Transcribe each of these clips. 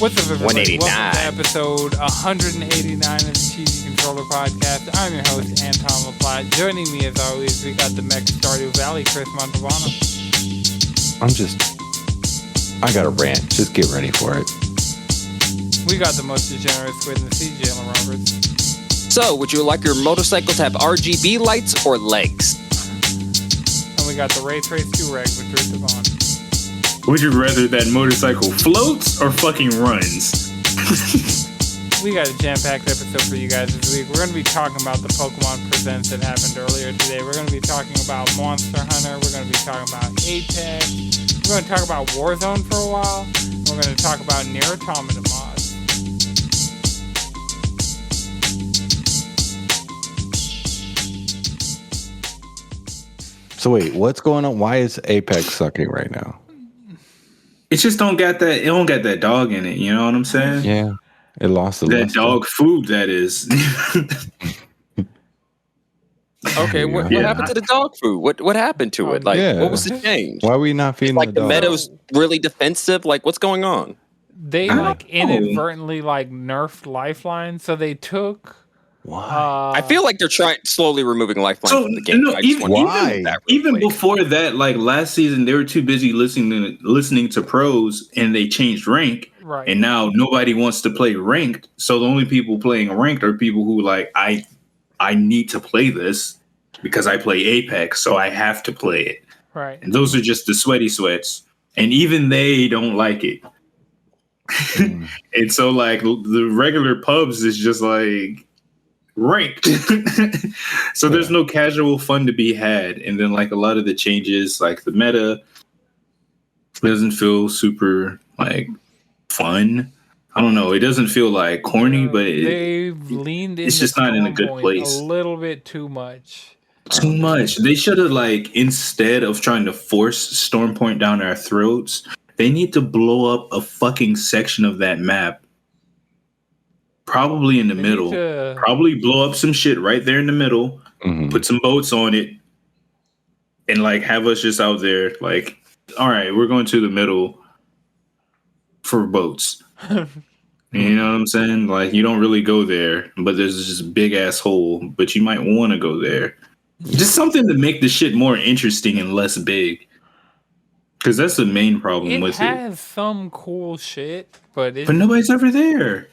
What's up, everybody? 189. Welcome to episode 189 of the Cheesy Controller Podcast. I'm your host, Anton LaPlatte. Joining me, as always, we got the Mech Stardew Valley, Chris Montalbano. I got a rant. Just get ready for it. We got the most degenerate squid in the sea, Jalen Roberts. So, would you like your motorcycle to have RGB lights or legs? And we got the Ray Trace 2 Reg with Drew Devon. Would you rather that motorcycle floats or fucking runs? We got a jam-packed episode for you guys this week. We're going to be talking about the Pokemon Presents that happened earlier today. We're going to be talking about Monster Hunter. We're going to be talking about Apex. We're going to talk about Warzone for a while. And we're going to talk about Nier Automata mods. So wait, what's going on? Why is Apex sucking right now? It just don't got that. It don't got that dog in it. You know what I'm saying? Yeah, it lost the that dog food. That is. Okay, what happened to the dog food? What happened to it? Like, what was the change? Why are we not feeding like the dog? Meadow's really defensive? Like, what's going on? They inadvertently nerfed Lifeline, so they took. Why? I feel like they're slowly removing Lifeline from the game. No, even before that, like last season, they were too busy listening to pros, and they changed rank. Right. And now nobody wants to play ranked. So the only people playing ranked are people who like I need to play this because I play Apex, so I have to play it. Right. And those are just the sweaty sweats, and even they don't like it. And so like the regular pubs is just like ranked. So there's no casual fun to be had. And then like a lot of the changes, like the meta doesn't feel super like fun. I don't know. It doesn't feel like corny, but they've leaned into it's just not in a good place. A little bit too much. Too much. They should have like, instead of trying to force Stormpoint down our throats, they need to blow up a fucking section of that map. Probably in the middle. Probably blow up some shit right there in the middle. Mm-hmm. Put some boats on it. And like have us just out there like, all right, we're going to the middle for boats. You know what I'm saying? Like you don't really go there, but there's this big ass hole, but you might want to go there. Just something to make the shit more interesting and less big. Because that's the main problem with it. It has some cool shit, but nobody's ever there.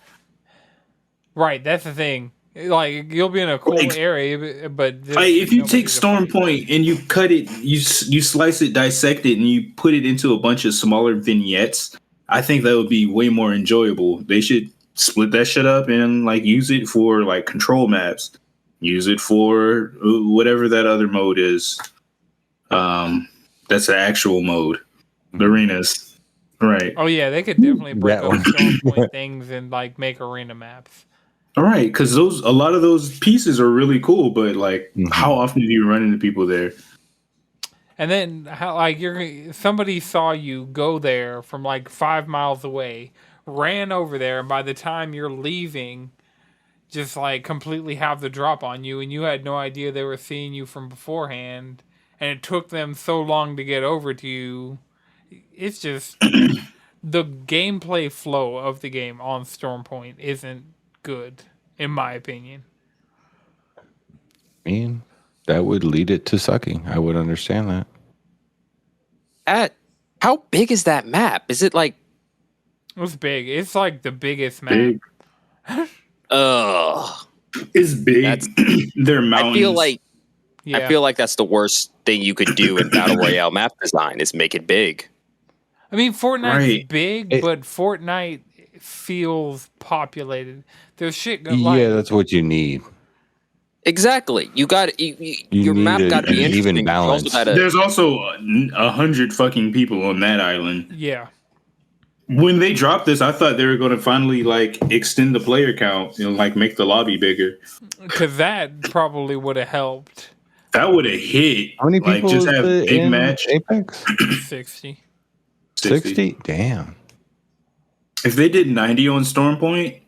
Right, that's the thing. Like you'll be in a cool area, but if you take Stormpoint and you cut it, you slice it, dissect it, and you put it into a bunch of smaller vignettes, I think that would be way more enjoyable. They should split that shit up and like use it for like control maps. Use it for whatever that other mode is. That's the actual mode. The arenas. Right. Oh yeah, they could definitely break up Stormpoint things and like make arena maps. All right, because a lot of those pieces are really cool, but like, how often do you run into people there? And then, somebody saw you go there from like 5 miles away, ran over there, and by the time you're leaving, just like completely have the drop on you, and you had no idea they were seeing you from beforehand, and it took them so long to get over to you. It's just the gameplay flow of the game on Stormpoint isn't good, in my opinion. I mean, that would lead it to sucking. I would understand that. How big is that map? Is it like... It's big. It's like the biggest map. It's big. They're mountains. I feel like that's the worst thing you could do in Battle Royale map design is make it big. I mean, Fortnite's big, but Fortnite feels populated. There's shit going on. Yeah, that's what you need. Exactly. You got your map got to be interesting. Even balance. There's also 100 fucking people on that island. Yeah. When they dropped this, I thought they were going to finally like extend the player count and like make the lobby bigger. Because that probably would have helped. That would have hit. How many people just have big match? Apex? 60. 60? Damn. If they did 90 on Stormpoint,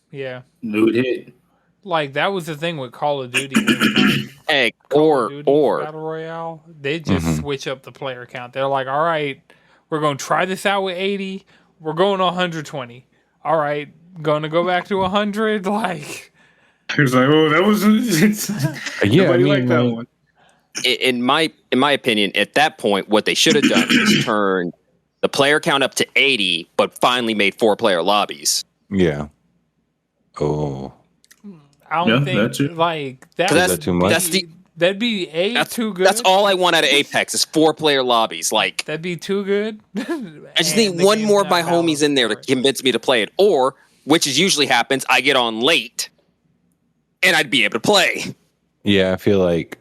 yeah, it would hit. Like that was the thing with Call of Duty. Or Battle Royale, they just switch up the player count. They're like, all right, we're going to try this out with 80. We're going to 120. all right, gonna go back to 100. Like, He was like, "Oh, that was Yeah, I nobody mean, liked that like, one." In my opinion, at that point, what they should have done is turn the player count up to 80, but finally made 4-player lobbies. yeah. Oh, I don't Yeah, think that's it. like that. Because is that too much? That'd be too good. That's all I want out of Apex is 4-player lobbies. Like, That'd be too good. I just need one more of my homies in there to convince me to play it, or, which is usually happens, I get on late, and I'd be able to play. Yeah, I feel like,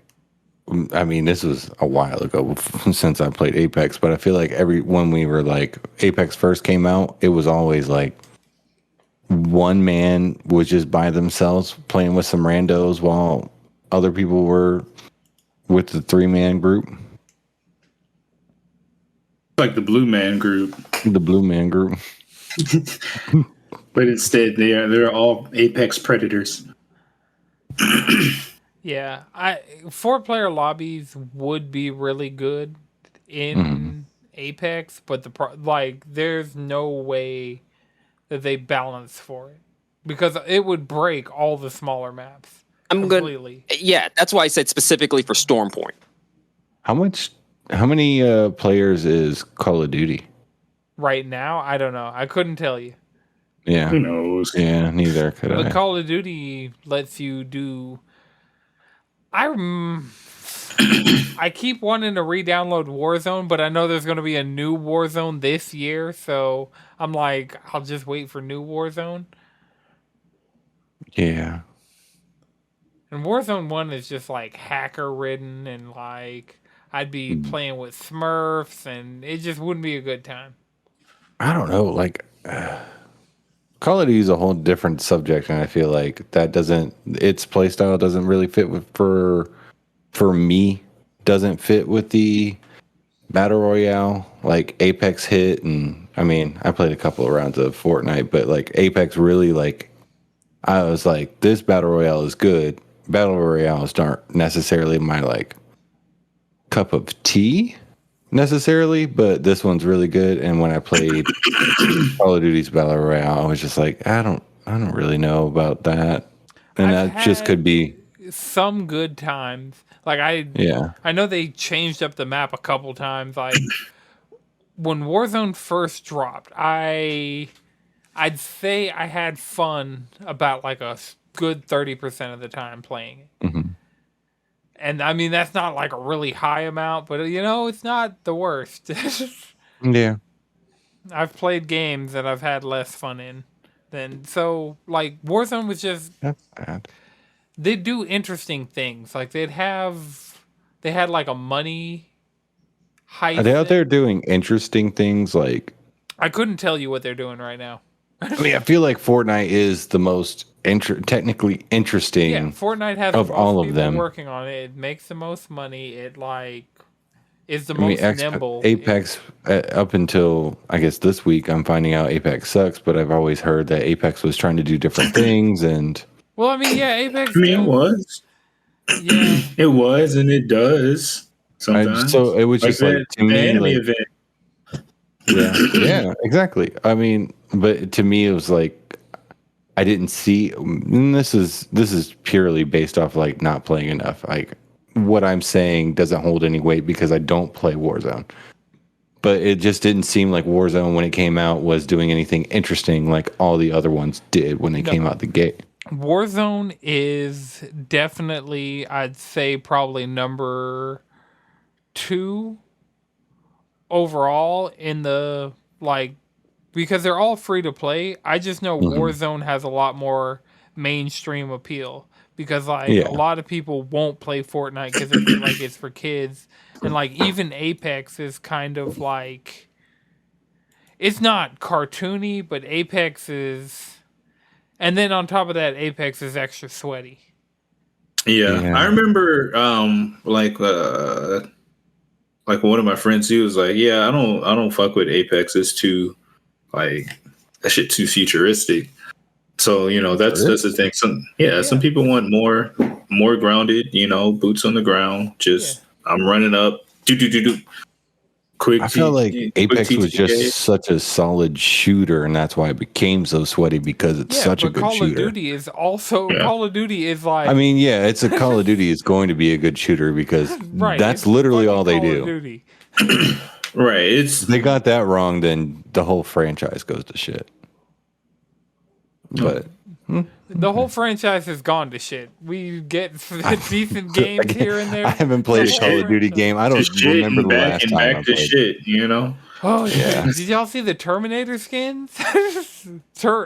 I mean, this was a while ago since I played Apex, but I feel like when we were like, Apex first came out, it was always like one man was just by themselves playing with some randos while other people were with the 3-man group. Like the Blue Man Group, The Blue Man group. but instead they're all Apex predators. Yeah, 4-player lobbies would be really good in Apex, but there's no way that they balance for it because it would break all the smaller maps completely. Yeah, that's why I said specifically for Stormpoint. How many players is Call of Duty? Right now, I don't know. I couldn't tell you. Yeah. Who knows? Yeah, neither could I. But Call of Duty lets you do. I keep wanting to re-download Warzone, but I know there's going to be a new Warzone this year, so I'm like, I'll just wait for new Warzone. Yeah. And Warzone 1 is just like hacker-ridden, and like I'd be playing with Smurfs, and it just wouldn't be a good time. I don't know. Like, Call of Duty is a whole different subject, and I feel like its playstyle doesn't really fit for me. Doesn't fit with the battle royale. Like Apex hit, and I mean, I played a couple of rounds of Fortnite, but like Apex really, like, I was like, this battle royale is good. Battle royales aren't necessarily my like cup of tea necessarily, but this one's really good. And when I played Call of Duty's battle royale, I was just like, I don't really know about that, and I've that just could be some good times. Like I know they changed up the map a couple times. Like when Warzone first dropped, I'd say I had fun about like a good 30% of the time playing it. Mm-hmm. And I mean, that's not like a really high amount, but it's not the worst. Yeah. I've played games that I've had less fun in so like Warzone was just, That's bad. they'd do interesting things. Like they had like a money heist. Are they out there doing interesting things? Like, I couldn't tell you what they're doing right now. I mean, I feel like Fortnite is the most technically interesting. Yeah, Fortnite has of the most all of people them working on it. It makes the most money. It like is the most nimble. Apex, up until I guess this week, I'm finding out Apex sucks. But I've always heard that Apex was trying to do different things, and Well, I mean, yeah, Apex. I mean, it was. Yeah, It was, and it does sometimes. so it was just like to me, anime like, event. yeah, exactly. I mean, but to me, it was like I didn't see. And this is purely based off like not playing enough. Like what I'm saying doesn't hold any weight because I don't play Warzone. But it just didn't seem like Warzone when it came out was doing anything interesting like all the other ones did when they came out the gate. Warzone is definitely, I'd say, probably number 2 overall in the like, because they're all free to play. I just know Warzone has a lot more mainstream appeal because like a lot of people won't play Fortnite because they feel like it's for kids, and like even Apex is kind of like, it's not cartoony, but Apex is. And then on top of that, Apex is extra sweaty. Yeah. I remember like one of my friends, he was like, "Yeah, I don't fuck with Apex. It's too like that shit too futuristic." So, that's the thing. Some people want more grounded, boots on the ground. Just I'm running up, do. I felt like Apex was just such a solid shooter, and that's why it became so sweaty because it's such a good Call shooter. Call of Duty is also Call of Duty is like. I mean, yeah, it's a Call of Duty is going to be a good shooter because that's literally all they do. Right. They got that wrong, then the whole franchise goes to shit. But the whole franchise has gone to shit. We get decent games here and there. I haven't played a Call of Duty game. I don't remember the last time I played. Shit, you know? Oh yeah! Did y'all see the Terminator skins?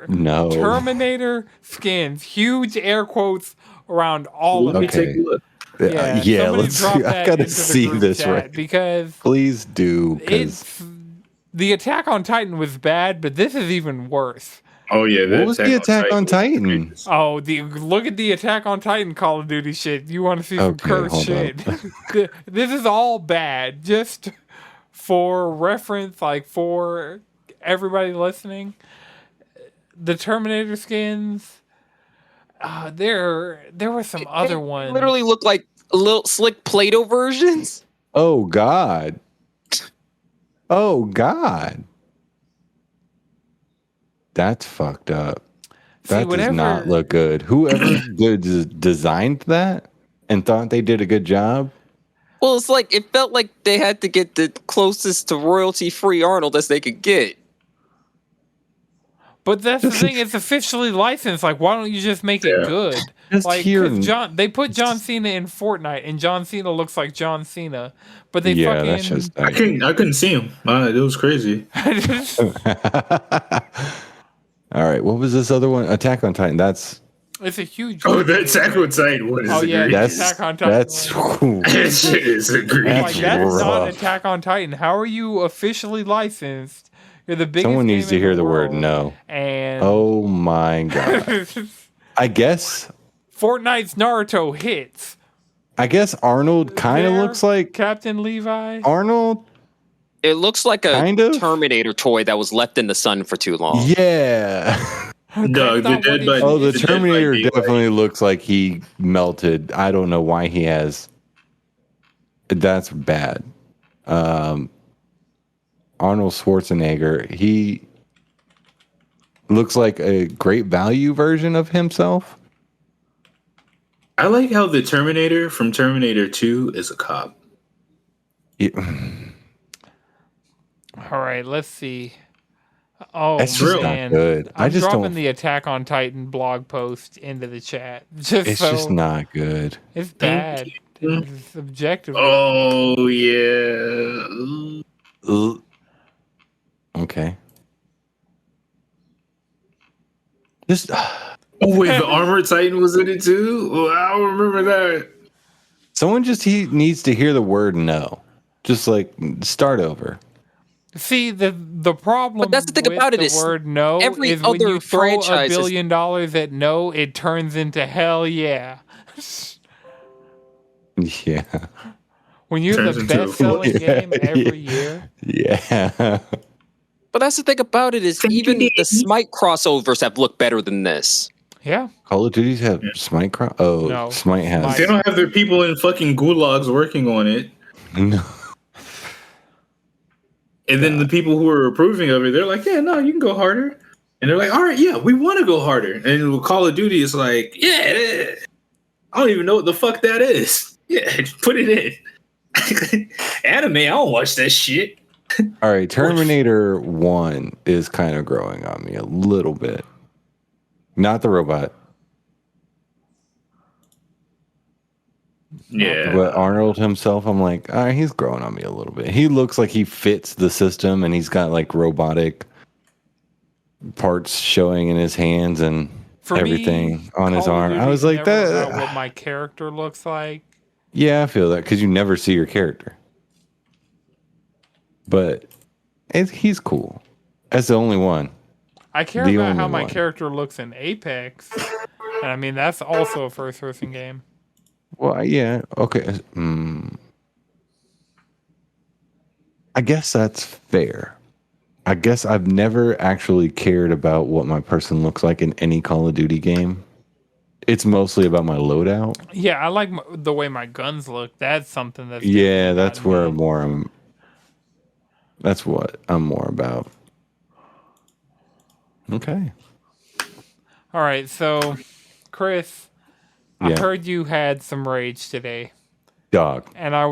No. Terminator skins, huge air quotes around all of it. Take a look. Yeah, let's. I gotta see this right because please do. It's the Attack on Titan was bad, but this is even worse. Oh yeah, what was the Attack on Titan? Oh, look at the Attack on Titan Call of Duty shit. You want to see some cursed shit? This is all bad. Just for reference, like for everybody listening, the Terminator skins. There were some other ones. Literally look like little slick Play-Doh versions. Oh God. Oh God. That's fucked up. That does not look good. Whoever designed that and thought they did a good job. Well, it's like it felt like they had to get the closest to royalty-free Arnold as they could get. But that's the thing; it's officially licensed. Like, why don't you just make it good? Like, they put John Cena in Fortnite, and John Cena looks like John Cena. But they fucking. I couldn't see him. It was crazy. All right, what was this other one? Attack on Titan. It's a huge. Oh, that Attack on Titan one is Attack on Titan. That shit is egregious. Like, that's not Attack on Titan. How are you officially licensed? You're the biggest. Someone needs to hear the word no. And oh my God. I guess Fortnite's Naruto hits. I guess Arnold kind of looks like Captain Levi. Arnold. It looks like a Terminator toy that was left in the sun for too long. Yeah. No, the Terminator definitely looks like he melted. I don't know why he has. That's bad. Arnold Schwarzenegger, he looks like a great value version of himself. I like how the Terminator from Terminator 2 is a cop. Yeah. All right, let's see. Oh, that's just not good. I'm just dropping the Attack on Titan blog post into the chat. It's just not good. It's bad. It's objective. Oh yeah. Okay. Just. Oh wait, the Armored Titan was in it too. Oh, I don't remember that. Someone he needs to hear the word no. Just like start over. See, the problem. But that's the thing about it is word no every is other when you throw franchise $1 billion at no, it turns into hell yeah. Yeah. When you're the best-selling game every year. Yeah. But that's the thing about it is even the Smite crossovers have looked better than this. Yeah. Call of Duties have Smite cross. Oh, no. Smite has. They don't have their people in fucking gulags working on it. No. And then the people who are approving of it, they're like, yeah, no, you can go harder. And they're like, all right, yeah, we want to go harder. And with Call of Duty, it's like, yeah, I don't even know what the fuck that is. Yeah, put it in. Anime, I don't watch that shit. All right, Terminator 1 is kind of growing on me a little bit. Not the robot. Yeah. But Arnold himself, I'm like, all right, he's growing on me a little bit. He looks like he fits the system and he's got like robotic parts showing in his hands and everything on his arm. I was like, that. What my character looks like. Yeah, I feel that because you never see your character. But he's cool. That's the only one. I care about how my character looks in Apex. And I mean, that's also a first-person game. Well, yeah, okay. I guess that's fair. I guess I've never actually cared about what my person looks like in any Call of Duty game. It's mostly about my loadout. Yeah, I like the way my guns look. That's something that's... Yeah, that's where more I'm... That's what I'm more about. Okay. All right, so Chris, I Yeah. heard you had some rage today, Dog. and I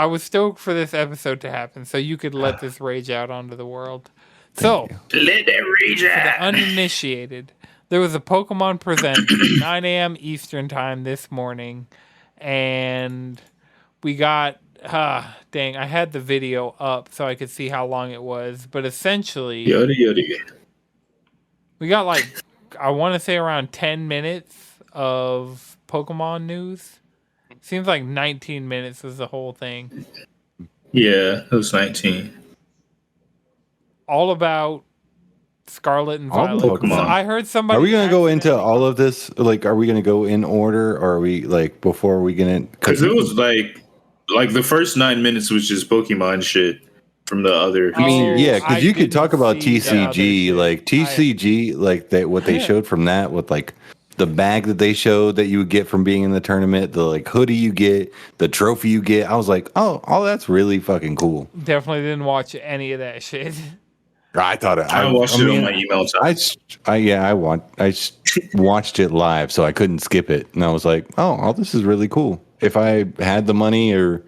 was stoked for this episode to happen, so you could let this rage out onto the world. Thank So, you. Let that rage for the out. uninitiated, there was a Pokemon Presents at 9 a.m. Eastern time this morning, and we got dang, I had the video up so I could see how long it was, but essentially Yada yada. we got like I want to say around 10 minutes of Pokemon news. Seems like 19 minutes was the whole thing. Yeah, it was 19. All about Scarlet and All the Violet. Pokemon. So I heard somebody. Are we going to go into accidentally all of this? Like, are we going to go in order, or are we like before we get in? Because it was like the first 9 minutes was just Pokemon shit from the other. I mean, Oh, yeah, I because you could didn't talk about see the other TCG, shit. like TCG, like what they showed from that with like the bag that they showed that you would get from being in the tournament, the like hoodie you get, the trophy you get. I was like, oh, all that's really fucking cool. Definitely didn't watch any of that shit. I thought it. I watched it on my email time. I watched it live, so I couldn't skip it, and I was like, oh, all this is really cool. If I had the money or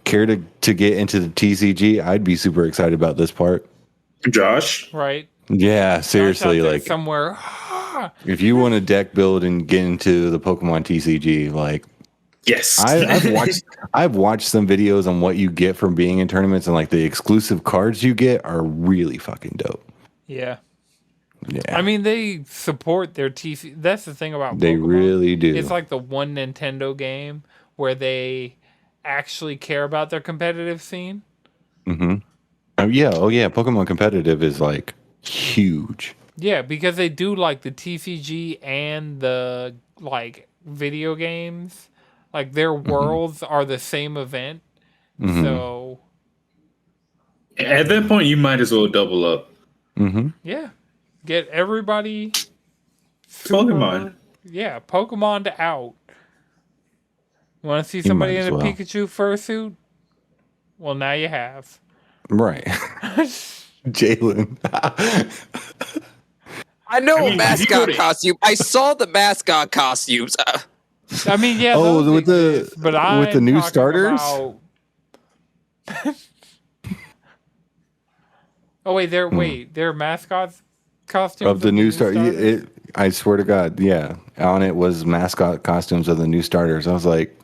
care to get into the TCG, I'd be super excited about this part. Josh, Right? Yeah, seriously, Josh out there like somewhere. if you want to deck build and get into the Pokemon TCG, like yes, I've watched some videos on what you get from being in tournaments, and like the exclusive cards you get are really fucking dope. Yeah. Yeah, I mean, they support their TC. That's the thing about they Pokemon. really do. It's like the one Nintendo game where they actually care about their competitive scene. Mm-hmm. Oh yeah. Pokemon competitive is like huge. Yeah, because they do like the TCG and the like video games. Like their worlds are the same event. Mm-hmm. So at that point, you might as well double up. Mm-hmm. yeah, get everybody. Pokemon. Yeah, Pokemon to out. Want to see somebody might in as a well. Pikachu fursuit? Well, now you have. Right, Jalen. I know I mean, a mascot if you costume. I saw the mascot costumes. I mean, yeah. Oh, those with the- exist, but with the I'm new talking starters? about- oh wait, they're mascots costumes Of the new starters? I swear to God, yeah. On it was mascot costumes of the new starters. I was like,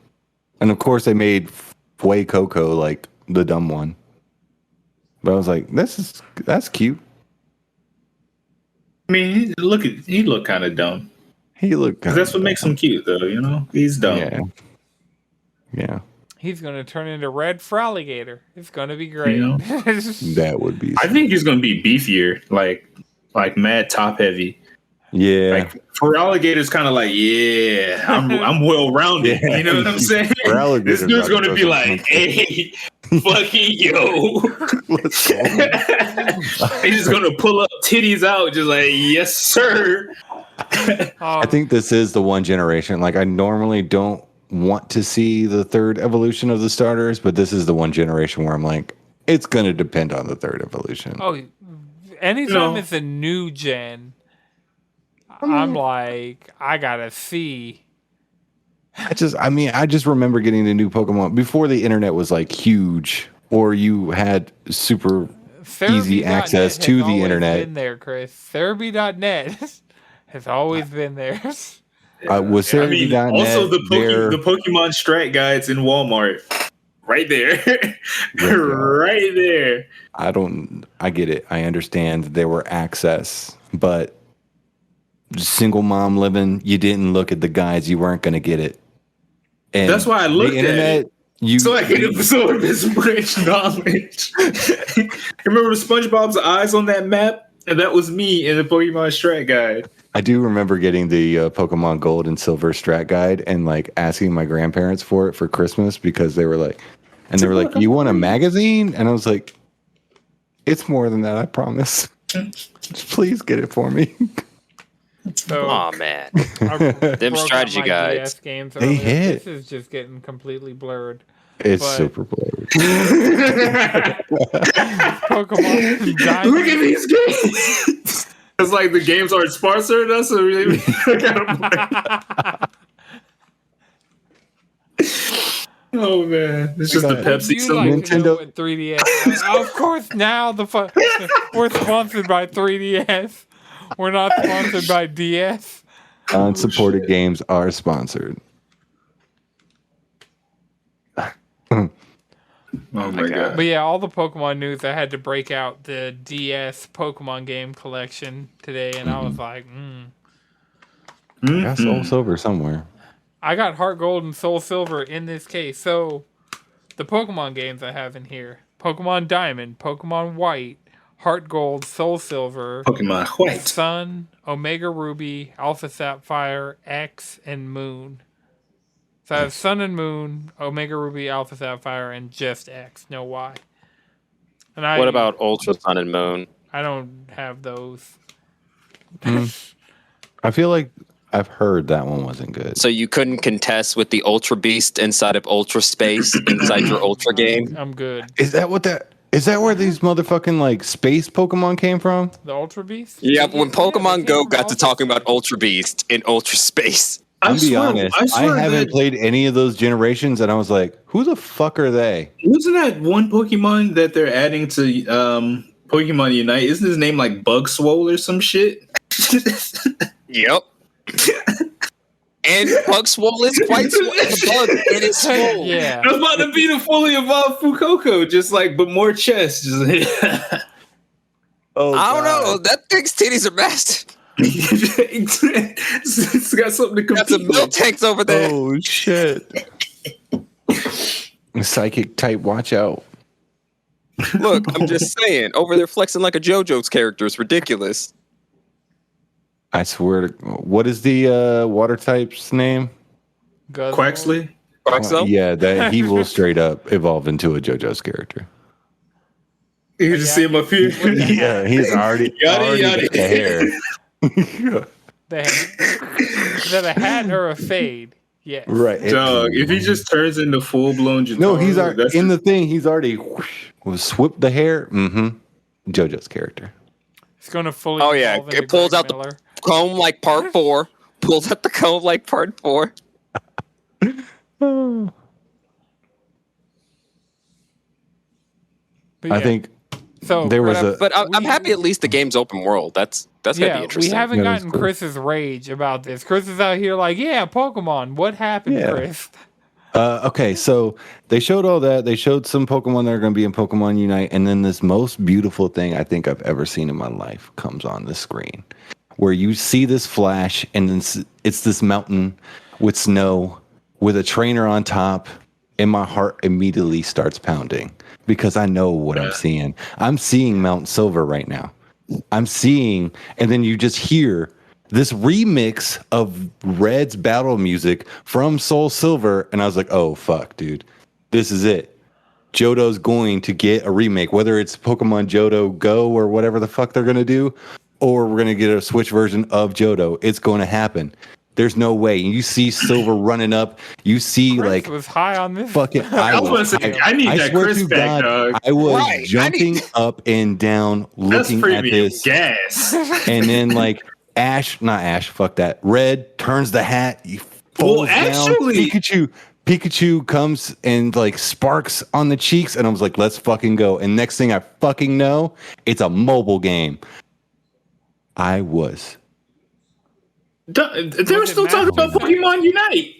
and of course they made Fue Coco like the dumb one. But I was like, that's cute. I mean, he looked kind of dumb. He looked kind That's what makes him cute, though. You know, he's dumb. Yeah. He's gonna turn into Red Fralligator. It's gonna be great. You know? That would be. I think he's gonna be beefier, like mad top heavy. Yeah. Like for alligators, kind of like, yeah, I'm well rounded. Yeah. You know what I'm saying? For alligators, This dude's I gonna can be throw like, some hey, fucking yo. Let's go. He's just gonna pull up titties out, just like, yes, sir. I think this is the one generation. Like I normally don't want to see the third evolution of the starters, but this is the one generation where I'm like, it's going to depend on the third evolution. Oh, anytime No. it's a new gen, I'm like, I gotta see. I just remember getting the new Pokemon before the internet was like huge, or you had super easy access to the internet. Been there, Chris. Therapy.net has always been there. Was I mean, Therapy.net also the there? the Pokemon strat guides in Walmart, right there, right there. I get it. I understand there were access, but single mom living, you didn't look at the guides, you weren't going to get it. And That's why I looked at it. So I can absorb as much knowledge. Remember SpongeBob's eyes on that map? And that was me in the Pokemon strat guide. I do remember getting the Pokemon Gold and Silver strat guide and like asking my grandparents for it for Christmas because they were like, you want a magazine? And I was like, it's more than that, I promise. Just please get it for me. So, Oh man, I them broke out strategy my guides. DS games They earlier. hit. This is just getting completely blurred. It's super blurred. Pokemon Diamond. Look at these games. It's like the games aren't sponsored us, so we gotta play. Oh man, it's just the Pepsi. You like Nintendo with 3DS. Of course, now we're sponsored by 3DS. We're not sponsored by DS. Unsupported games are sponsored. Oh my god! But yeah, all the Pokemon news. I had to break out the DS Pokemon game collection today, and I was like, I got Soul Silver somewhere. I got Heart Gold and Soul Silver in this case. So, the Pokemon games I have in here: Pokemon Diamond, Pokemon White, Heart Gold, Soul Silver, Pokemon White, Sun, Omega Ruby, Alpha Sapphire, X, and Moon. So I have Sun and Moon, Omega Ruby, Alpha Sapphire, and just X, no Y. And what about Ultra Sun and Moon? I don't have those. I feel like I've heard that one wasn't good. So you couldn't contest with the Ultra Beast inside of Ultra Space inside your Ultra game? I'm good. Is that where these motherfucking like space Pokemon came from? The Ultra Beast? Yeah, when Pokemon Go got to talking about Ultra Beast in Ultra Space. I'll be honest, I haven't played any of those generations, and I was like, who the fuck are they? Wasn't that one Pokemon that they're adding to Pokemon Unite? Isn't his name like Bug Swole or some shit? Yep. And Bug Swole is quite the bug and it's swole. Yeah. I was about to be the fully evolved Fuecoco, just like, but more chest. Oh, I don't know. That thing's titties are messed. It's got something to compete got some milk tanks over there. Oh shit! Psychic type, watch out! Look, I'm just saying, over there flexing like a JoJo's character is ridiculous. I swear to. What is the water type's name? Quaxley. Yeah, that he will straight up evolve into a JoJo's character. You can just see him up here. Yeah, he's already yada. The hair. Is that a hat or a fade? Yes. Right. Dog, if he just turns into full blown Jotaro, no, he's already in the thing. He's already whipped the hair. JoJo's character. It's gonna fully. Oh yeah, it pulls out the comb like part 4. Pulls out the comb like part 4. Yeah. I think. So there was but I'm happy at least the game's open world. That's gonna be interesting. We haven't gotten Chris's rage about this. Chris is out here like, yeah, Pokemon. What happened, Chris? Okay, so they showed all that. They showed some Pokemon that are going to be in Pokemon Unite, and then this most beautiful thing I think I've ever seen in my life comes on the screen, where you see this flash, and then it's this mountain with snow, with a trainer on top, and my heart immediately starts pounding. Because I know what I'm seeing. I'm seeing Mount Silver right now. I'm seeing, and then you just hear this remix of Red's battle music from Soul Silver, and I was like, oh, fuck, dude. This is it. Johto's going to get a remake, whether it's Pokemon Johto Go or whatever the fuck they're going to do, or we're going to get a Switch version of Johto. It's going to happen. There's no way. You see Silver running up. You see Chris was high on this. Fucking. I need that Chris back, dog. I was jumping up and down, looking at this. Gas. And then not Ash. Fuck that. Red turns the hat. He falls down. Pikachu comes and sparks on the cheeks, and I was like, let's fucking go. And next thing I fucking know, it's a mobile game. I was. They were still talking about Pokemon Unite.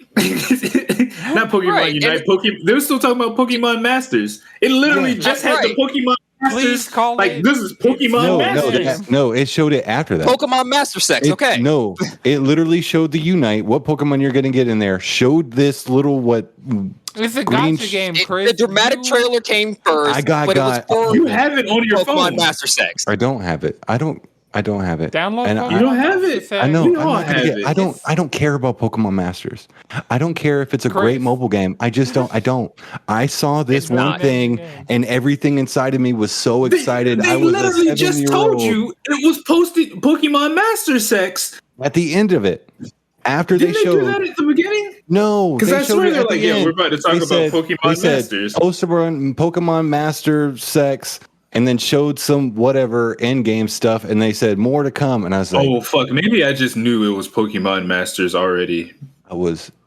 Not Pokemon Unite. They were still talking about Pokemon Masters. It literally just had the Pokemon Masters. Please call this is Pokemon Masters. No, it showed it after that. Pokemon Master Sex. Okay. No, it literally showed the Unite. What Pokemon you're going to get in there? Showed this little It's a gacha game, Chris. The dramatic trailer came first. You have it on your Pokemon phone. Master Sex. I don't have it. I don't have it. Download. And you don't have it. I know. We all have it. I don't care about Pokemon Masters. I don't care if it's a great mobile game. I just don't. I don't. I saw this one thing, and everything inside of me was so excited. They I was literally just told you it was posted Pokemon Master Sex at the end of it. After Didn't they showed do that at the beginning? no, because I swear they're like, yeah, we're about to talk about Pokemon Masters. Pokemon Master Sex, and then showed some whatever end game stuff, and they said more to come. And I was like, oh fuck, maybe I just knew it was Pokemon Masters already.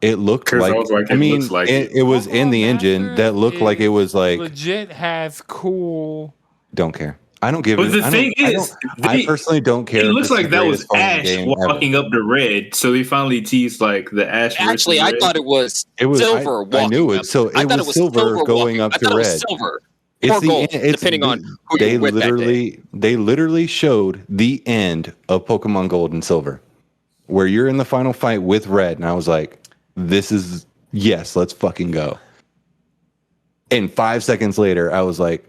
It looked like, I was like, looks like it was in the engine that looked like it was like legit has cool. Don't care. I don't give but it. the thing is, I personally don't care. It looks like that was Ash walking up to Red, so they finally teased like the Ash. Actually, I thought it was Silver. I knew it. So it was Silver going up to Red. Silver. It's the gold, depending on who they literally showed the end of Pokemon Gold and Silver, where you're in the final fight with Red, and I was like, "This is yes, let's fucking go." And 5 seconds later, I was like,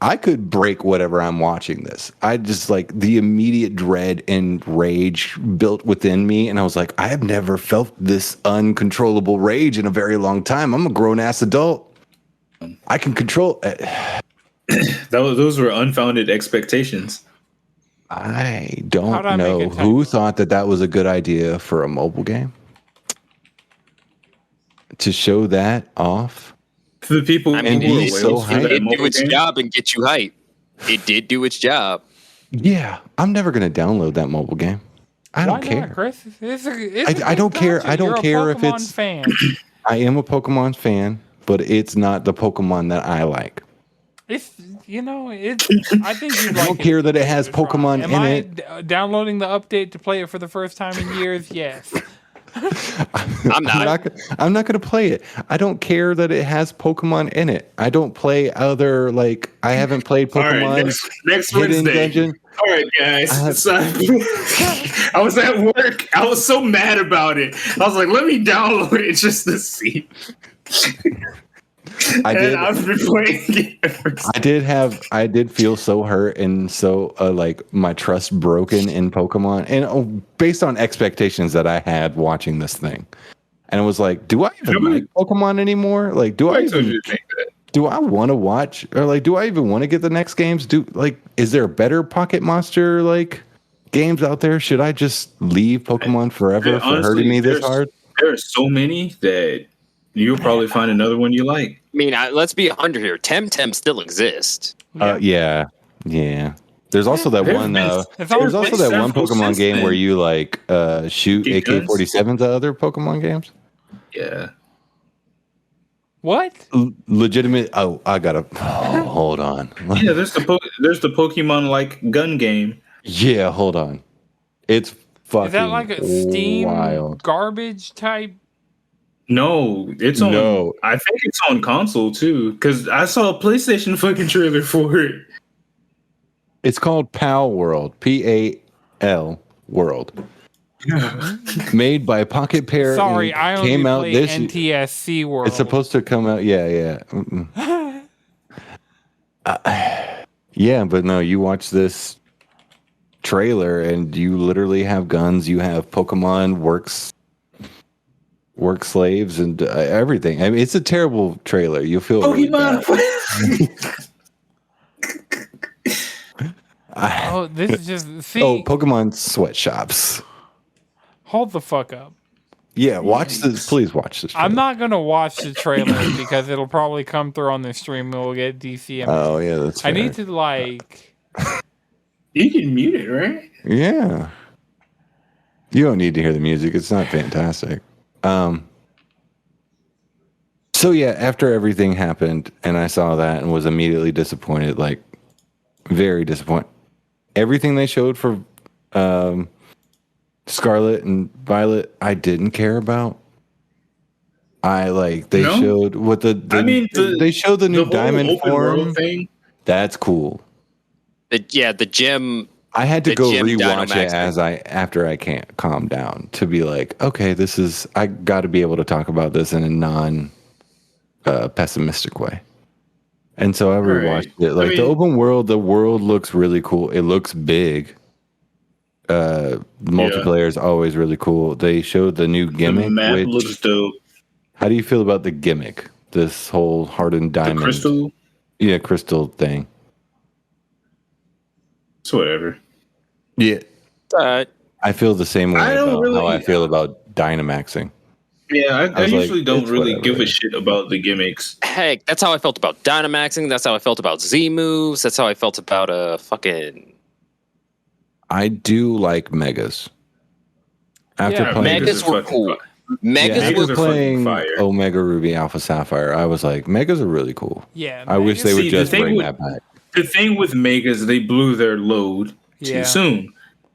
I could break whatever I'm watching this. I just like the immediate dread and rage built within me. And I was like, I have never felt this uncontrollable rage in a very long time. I'm a grown ass adult. I can control it. Those were unfounded expectations. I don't know who thought that was a good idea for a mobile game to show that off. For the people, I mean, it did do its job and get you hype. It did do its job. Yeah, I'm never going to download that mobile game. I don't care. Chris? I don't care. I don't care if it's. Fan. I am a Pokemon fan, but it's not the Pokemon that I like. It's I think you'd like. I don't care that it has Pokemon in it. Downloading the update to play it for the first time in years? Yes. I'm not going to play it. I don't care that it has Pokemon in it. I don't play other I haven't played Pokemon. All right, next Wednesday. Dungeon. All right, guys. I was at work. I was so mad about it. I was like, let me download it just to see. I've been playing it. I did feel so hurt and so my trust broken in Pokemon, and based on expectations that I had watching this thing, and it was like, do I even like Pokemon anymore? Like, do I want to watch, or do I even want to get the next games? Is there better Pocket Monster games out there? Should I just leave Pokemon forever for hurting me this hard? There are so many that you'll probably find another one you like. I mean, let's be 100 here. Temtem still exists. Yeah. There's also that one. There's also that one Pokemon game where you shoot AK-47s at other Pokemon games. Yeah. What? Legitimate. Oh, I gotta. Hold on. Yeah, there's the Pokemon gun game. Yeah, hold on. It's fucking. Is that like a Steam wild garbage type? No, it's on. No. I think it's on console too, because I saw a PlayStation fucking trailer for it. It's called PAL World. PAL World. Made by Pocket Pair. Sorry, I only came out this NTSC World. It's supposed to come out. Yeah. Yeah, but no, you watch this trailer and you literally have guns. You have Pokemon work slaves and everything. I mean, it's a terrible trailer. You feel Pokemon. Really this is just Pokemon sweatshops. Hold the fuck up. Yeah, watch this. Please watch this trailer. I'm not gonna watch the trailer because it'll probably come through on the stream and we'll get DCM. Oh yeah, that's fair. I need to You can mute it, right? Yeah. You don't need to hear the music. It's not fantastic. So yeah, after everything happened and I saw that and was immediately disappointed, very disappointed. Everything they showed for Scarlet and Violet, I didn't care about. Showed what they showed the new Diamond form thing. That's cool. The gym. I had to go rewatch it after I can't calm down to be like, okay, I got to be able to talk about this in a non pessimistic way. And so I rewatched it. The open world, the world looks really cool. It looks big. The multiplayer is always really cool. They showed the new gimmick. The map looks dope. How do you feel about the gimmick? This whole hardened diamond. The crystal? Yeah, crystal thing. It's whatever. Yeah. I feel the same way about how I feel about Dynamaxing. Yeah, I usually like, don't really whatever. give a shit about the gimmicks. Heck, that's how I felt about Dynamaxing. That's how I felt about Z moves. That's how I felt about fucking. I do like Megas. After playing, Megas were cool. Megas after were playing fire. Omega Ruby Alpha Sapphire, I was like, Megas are really cool. Yeah, I wish they would just bring that back. The thing with Megas, they blew their load too soon.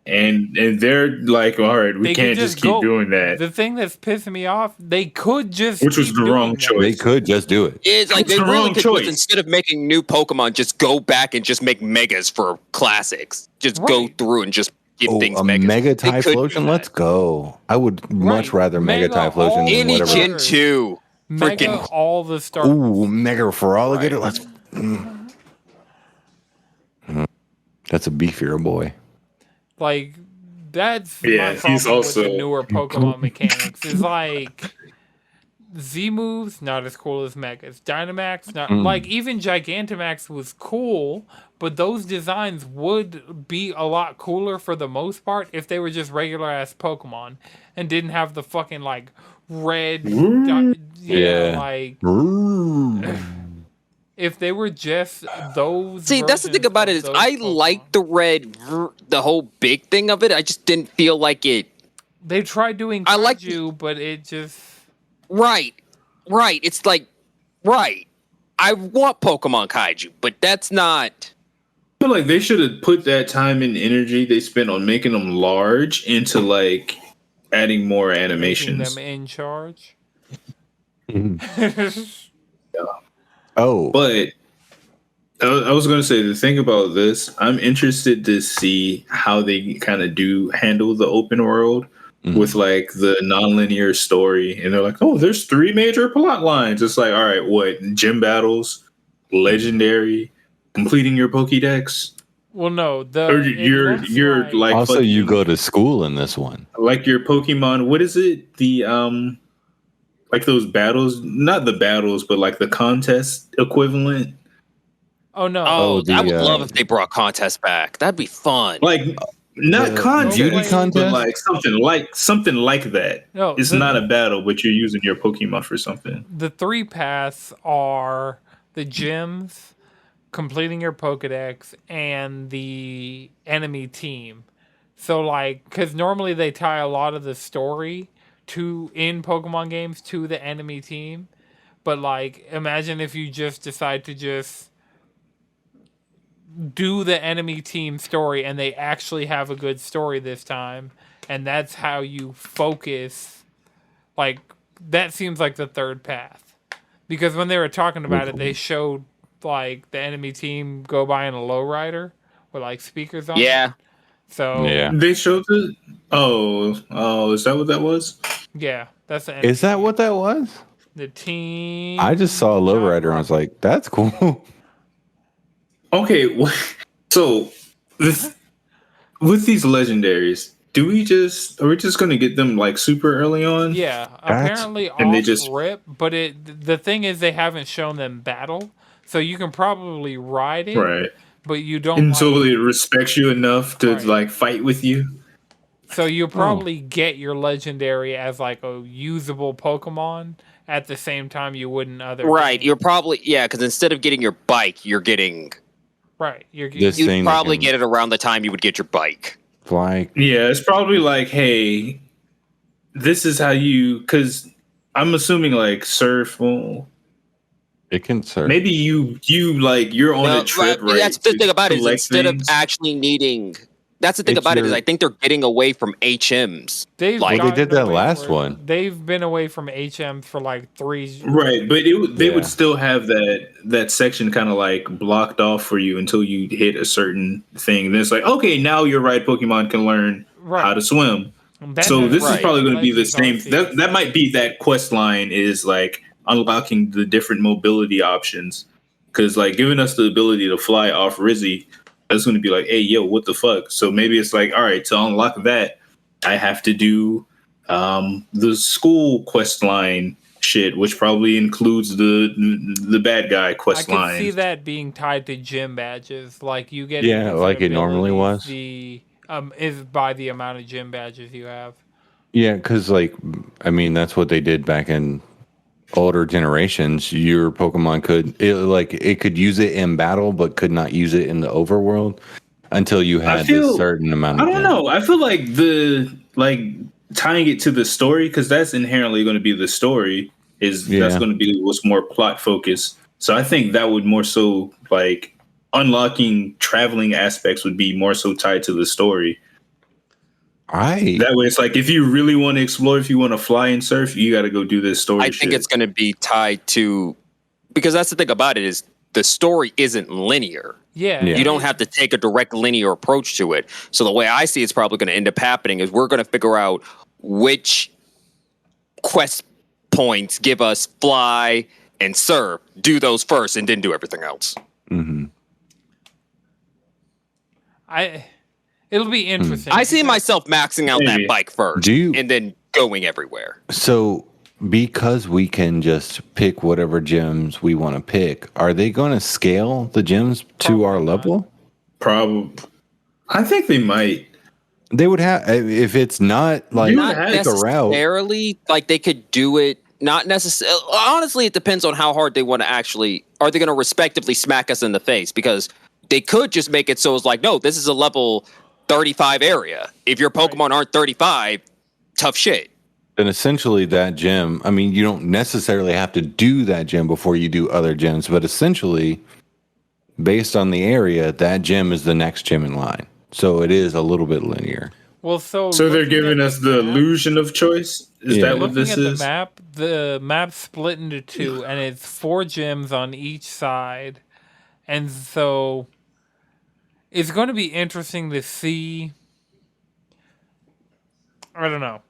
And they're like, all right, we can't just keep doing that. The thing that's pissing me off, they could just which was the wrong choice. They could just do it. It's like they really could just, instead of making new Pokemon, just go back and just make Megas for classics. Just go through and just give things Megas. Mega Typhlosion, let's go. I would much rather Mega Typhlosion than whatever. Gen 2. Mega all the stars. Ooh, Mega Feraligatr. Let's. That's a beefier boy. Like, that's my problem with the newer Pokemon mechanics. Is like Z moves not as cool as Megas. Dynamax not like even Gigantamax was cool, but those designs would be a lot cooler for the most part if they were just regular ass Pokemon and didn't have the fucking like red like if they were just those. See, that's the thing about it is I like the red, the whole big thing of it. I just didn't feel like it. They tried doing Kaiju, but it just right. It's like I want Pokemon Kaiju, but that's not. I feel like they should have put that time and energy they spent on making them large into like adding more animations. Making them in charge. Oh, but I was going to say the thing about this, I'm interested to see how they kind of do handle the open world with like the non-linear story. And they're like, oh, there's 3 major plot lines. It's like, all right, what? Gym battles, legendary, completing your Pokédex. Well, no, you're like also fucking, you go to school in this one. Like your Pokemon, what is it? The like those battles, not the battles, but like the contest equivalent. Oh no! Oh, I would love if they brought contests back. That'd be fun. Like not contest, but like something like that. No, it's not a battle, but you're using your Pokemon for something. The 3 paths are the gyms, completing your Pokedex, and the enemy team. So like, because normally they tie a lot of the story in Pokemon games to the enemy team, but like imagine if you just decide to just do the enemy team story and they actually have a good story this time, and that's how you focus. Like that seems like the 3rd path, because when they were talking about it, they showed like the enemy team go by in a lowrider with like speakers on it. So they showed it. Oh, is that what that was? Yeah, that's the Is that what that was? The team. I just saw a lowrider and I was like, that's cool. Okay, so with these legendaries, are we just going to get them like super early on? Yeah, apparently off rip, but the thing is they haven't shown them battle, so you can probably ride it. Right. But you don't until it respects you enough to like fight with you. So you'll probably get your legendary as like a usable Pokemon at the same time you would in other. Right, games. You're probably because instead of getting your bike, you're getting. Right, you'd probably get it around the time you would get your bike. Like it's probably like, hey, this is how you. Because I'm assuming like surf. Well, it can serve. Maybe you're on a trip, right? That's the thing about it is instead of actually needing. That's the thing about it is I think they're getting away from HMs. They did that last one. They've been away from HMs for like 3. Right, but they would still have that section kind of like blocked off for you until you hit a certain thing. Then it's like, okay, now your right Pokemon can learn how to swim. So this is probably going to be the same. That might be that quest line is like unlocking the different mobility options, because like giving us the ability to fly off Rizzy, that's going to be like, hey, yo, what the fuck? So maybe it's like, all right, to unlock that, I have to do the school quest line shit, which probably includes the bad guy quest line. I can see that being tied to gym badges, like you get like it normally was. The is by the amount of gym badges you have. Yeah, because that's what they did back in older generations. Your Pokemon it could use it in battle, but could not use it in the overworld until you had this certain amount of I don't know. I feel like tying it to the story, because that's inherently going to be the story. That's going to be what's more plot focused. So I think that would more so unlocking traveling aspects would be more so tied to the story. That way, it's if you really want to explore, if you want to fly and surf, you got to go do this story. I think it's going to be tied to, because that's the thing about it, is the story isn't linear. Yeah. You don't have to take a direct linear approach to it. So the way I see it's probably going to end up happening is we're going to figure out which quest points give us fly and surf. Do those first and then do everything else. Mm-hmm. It'll be interesting. I see myself maxing out that bike first and then going everywhere. So because we can just pick whatever gyms we want to pick, are they going to scale the gyms to our level? Probably. I think they might. They would have, if it's not not necessarily, they could do it. Not necessarily. Honestly, it depends on how hard they want to actually. Are they going to respectively smack us in the face? Because they could just make it so it's no, this is a level 35 area. If your Pokemon aren't 35, tough shit. Then essentially that gym, you don't necessarily have to do that gym before you do other gyms, but essentially, based on the area, that gym is the next gym in line. So it is a little bit linear. Well, so they're giving us the illusion of choice? Is that what this is? The map split into two, and it's 4 gyms on each side. And so it's going to be interesting to see. I don't know.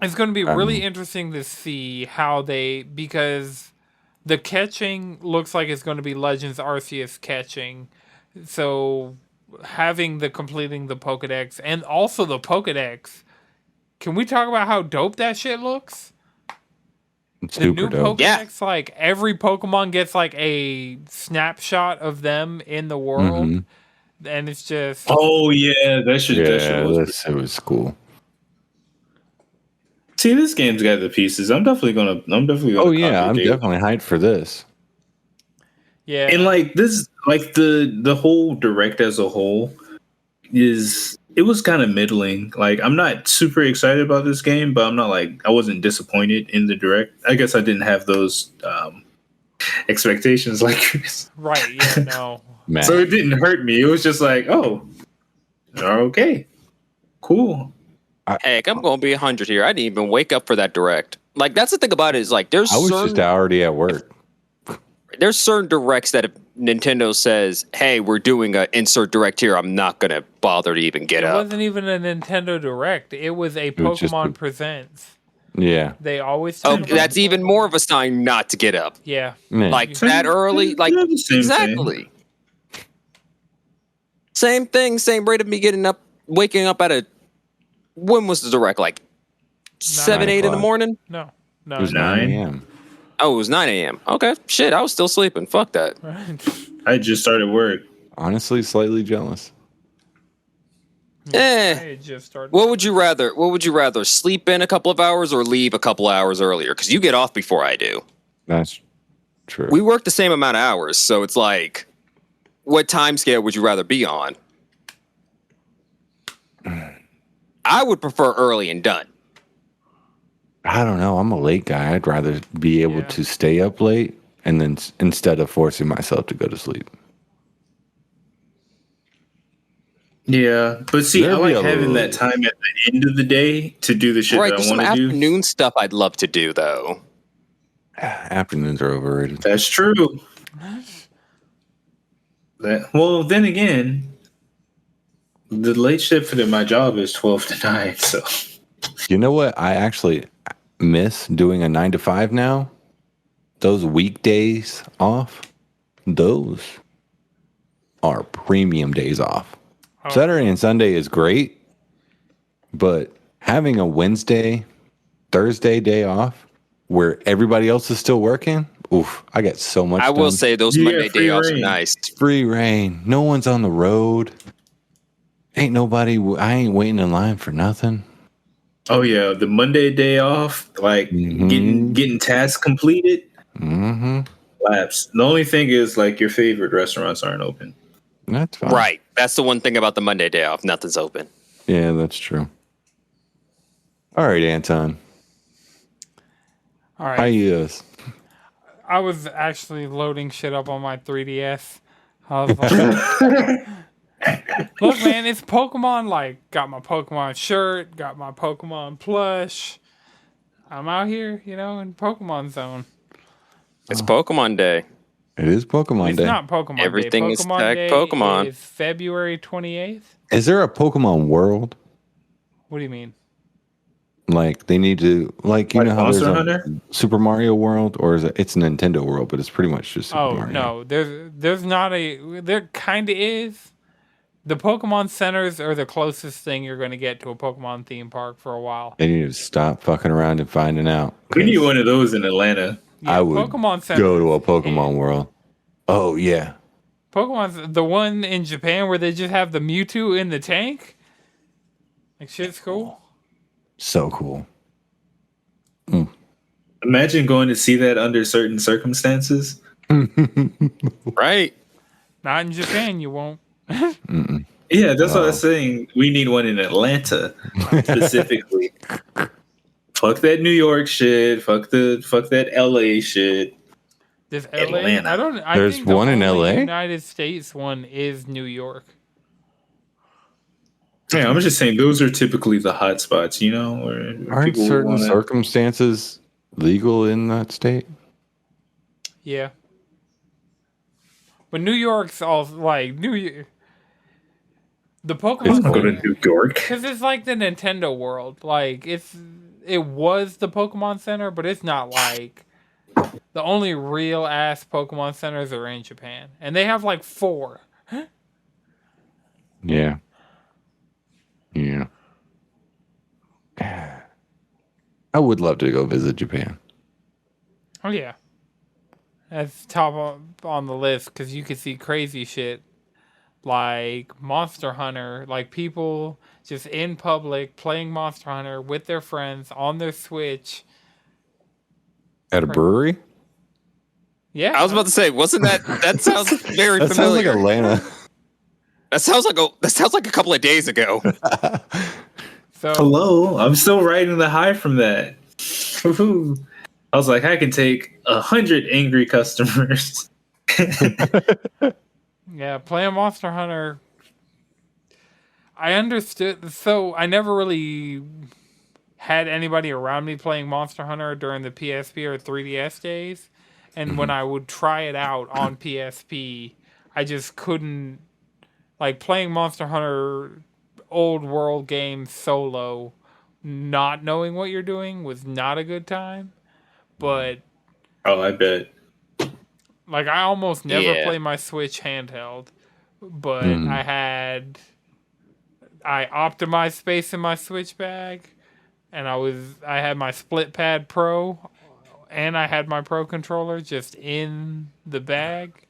It's going to be really interesting to see how because the catching looks like it's going to be Legends Arceus catching. So having completing the Pokedex and also the Pokedex. Can we talk about how dope that shit looks? It's the super new dope. Pokedex, every Pokemon gets a snapshot of them in the world. Mm-hmm. And it's just oh yeah, it was cool. See, this game's got the pieces. I'm definitely gonna. Oh yeah, I'm definitely hyped for this. Yeah, and this, the whole direct as a whole it was kind of middling. I'm not super excited about this game, but I'm not I wasn't disappointed in the direct. I guess I didn't have those expectations like Chris. Right? Yeah, no. So it didn't hurt me. It was just oh, okay, cool. Heck, I'm going to be 100 here. I didn't even wake up for that direct. That's the thing about it is there's. I was just already at work. There's certain directs that if Nintendo says, "Hey, we're doing an insert direct here," I'm not going to bother to even get up. It wasn't even a Nintendo Direct. It was a Pokemon Presents. Yeah. They always. That's even more of a sign not to get up. Yeah. That early. Exactly. Same thing. Same rate of me waking up at when was the direct? 7, 8 in the morning? No. It was 9 a.m. Oh, it was 9 a.m. Okay. Shit, I was still sleeping. Fuck that. I just started work. Honestly, slightly jealous. I just started. What would you rather? Sleep in a couple of hours or leave a couple of hours earlier? Because you get off before I do. That's true. We work the same amount of hours, so it's what time scale would you rather be on? I would prefer early and done. I don't know. I'm a late guy. I'd rather be able to stay up late and then instead of forcing myself to go to sleep. Yeah, but see, I like having that time at the end of the day to do the shit that I want to do. Some afternoon stuff I'd love to do, though. Afternoons are overrated. That's true. Well, then again, the late shift for my job is 12 to 9, so. You know what? I actually miss doing a 9 to 5 now. Those weekdays off, those are premium days off. Oh. Saturday and Sunday is great, but having a Wednesday, Thursday day off where everybody else is still working, oof, I get so much done. Will say those Monday day offs are nice. Free reign. No one's on the road. Ain't nobody. I ain't waiting in line for nothing. Oh yeah, the Monday day off, like getting tasks completed. Mm-hmm. Laps. The only thing is like your favorite restaurants aren't open. That's fine. Right. That's the one thing about the Monday day off. Nothing's open. Yeah, that's true. All right, Anton. All right. How you? I was actually loading shit up on my 3DS. I was like, look, man, it's Pokemon. Like, got my Pokemon shirt, got my Pokemon plush. I'm out here, in Pokemon Zone. It's Pokemon Day. It is Pokemon Day. It's not Pokemon Everything Day. is Pokemon tag Day Pokemon. is February 28th. Is there a Pokemon World? What do you mean? Like they need to, like you Like know how Monster there's Hunter? a Super Mario World, or is it's Nintendo World, but it's pretty much just Super Mario. No, there's not a. There kind of is. The Pokemon centers are the closest thing you're going to get to a Pokemon theme park for a while. They need to stop fucking around and finding out. We need one of those in Atlanta. Yeah, I would Pokemon Center go to a Pokemon World. Oh yeah, Pokemon's the one in Japan where they just have the Mewtwo in the tank. Like shit's cool. so cool. Imagine going to see that under certain circumstances. Right. Not in Japan, you won't. Yeah, that's what I was saying. We need one in Atlanta specifically. Fuck that New York shit. Fuck that LA shit. This LA, Atlanta. There's think the one in only LA? United States one is New York. Yeah, I'm just saying those are typically the hot spots, where Aren't people certain wanna... circumstances legal in that state? Yeah. But New York's all like the Pokemon Go to New York. because it's like the Nintendo world. Like it was the Pokemon Center, but it's not like the only real ass Pokemon centers are in Japan, and they have like 4. Yeah. Yeah. I would love to go visit Japan. Oh yeah, that's top on the list because you could see crazy shit like Monster Hunter, like people just in public playing Monster Hunter with their friends on their Switch. At a brewery? Yeah, I was about to say, wasn't that sounds very That sounds like familiar. Atlanta. That sounds like a couple of days ago. So Hello, I'm still riding the high from that. I was like, I can take 100 angry customers. yeah, playing Monster Hunter. I understood. So I never really had anybody around me playing Monster Hunter during the PSP or 3DS days. And when I would try it out on PSP, I just couldn't. Like playing Monster Hunter old world games solo, not knowing what you're doing was not a good time. But Oh, I bet. like I almost never Yeah. play my Switch handheld, but I optimized space in my Switch bag, and I had my Split Pad Pro, and I had my Pro controller just in the bag.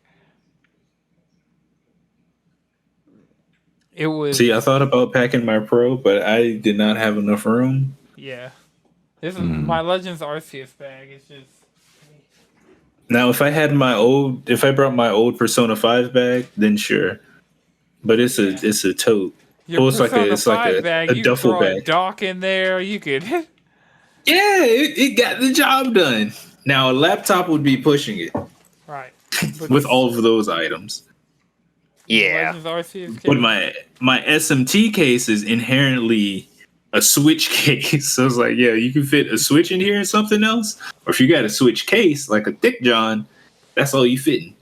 It was See, I thought about packing my Pro, but I did not have enough room. yeah. This is my Legends Arceus bag. It's just Now, if I brought my old Persona 5 bag, then sure. But it's a tote. your It's like Persona it's like 5 bag. a You duffel could throw a bag. dock in there. You could. Yeah, it got the job done. Now a laptop would be pushing it Right. But with all of those items. Yeah. Legends Arceus But case, my SMT case is inherently a Switch case. So it's like, yeah, you can fit a Switch in here and something else. Or if you got a Switch case, like a Thick John, that's all you fit in.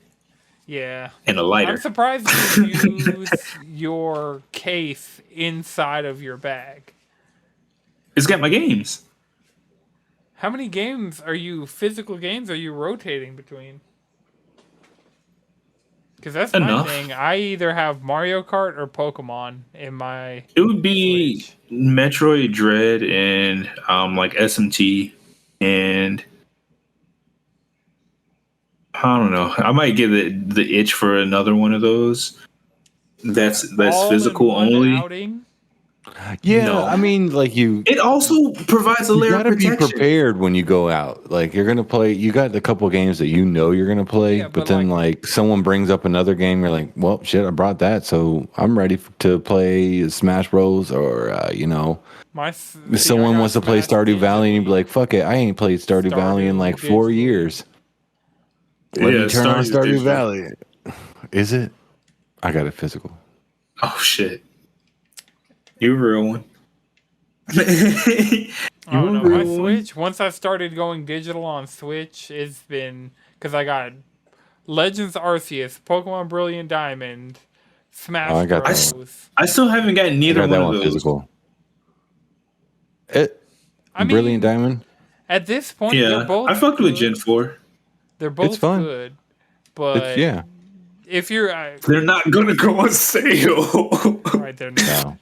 yeah. And a lighter. I'm surprised you use your case inside of your bag. It's got my games. How many physical games are you rotating between? Because that's Enough. my thing. I either have Mario Kart or Pokemon in my It would be Switch. Metroid Dread and like SMT, and I don't know. I might get the itch for another one of those. That's all physical in one only. outing. Yeah, No. I mean, like It also provides a you layer of gotta be protection. prepared when you go out. Like you're gonna play. You got a couple games that you know you're gonna play, Yeah, but but, then like someone brings up another game, you're like, well, shit, I brought that, so I'm ready to play Smash Bros. Or if See, I someone got wants to play smashed Stardew Valley, and you'd be digitally. like, fuck it, I ain't played Stardew Valley in like 4 digitally. years. Let me turn on Stardew's Stardew digital. Valley. Is it? I got it physical. Oh shit. You a real one. You I don't a know. My real one. Switch, once I started going digital on Switch, it's been because I got Legends Arceus, Pokemon Brilliant Diamond, Oh, I Smash got that one. Bros. I still haven't gotten I neither got one that of one those. physical. I Brilliant mean, Diamond. at this point, they're Yeah, both I fucked with Gen good. 4. They're It's both fun. good, It's but yeah. if you're They're not gonna go on sale. right there, now. No.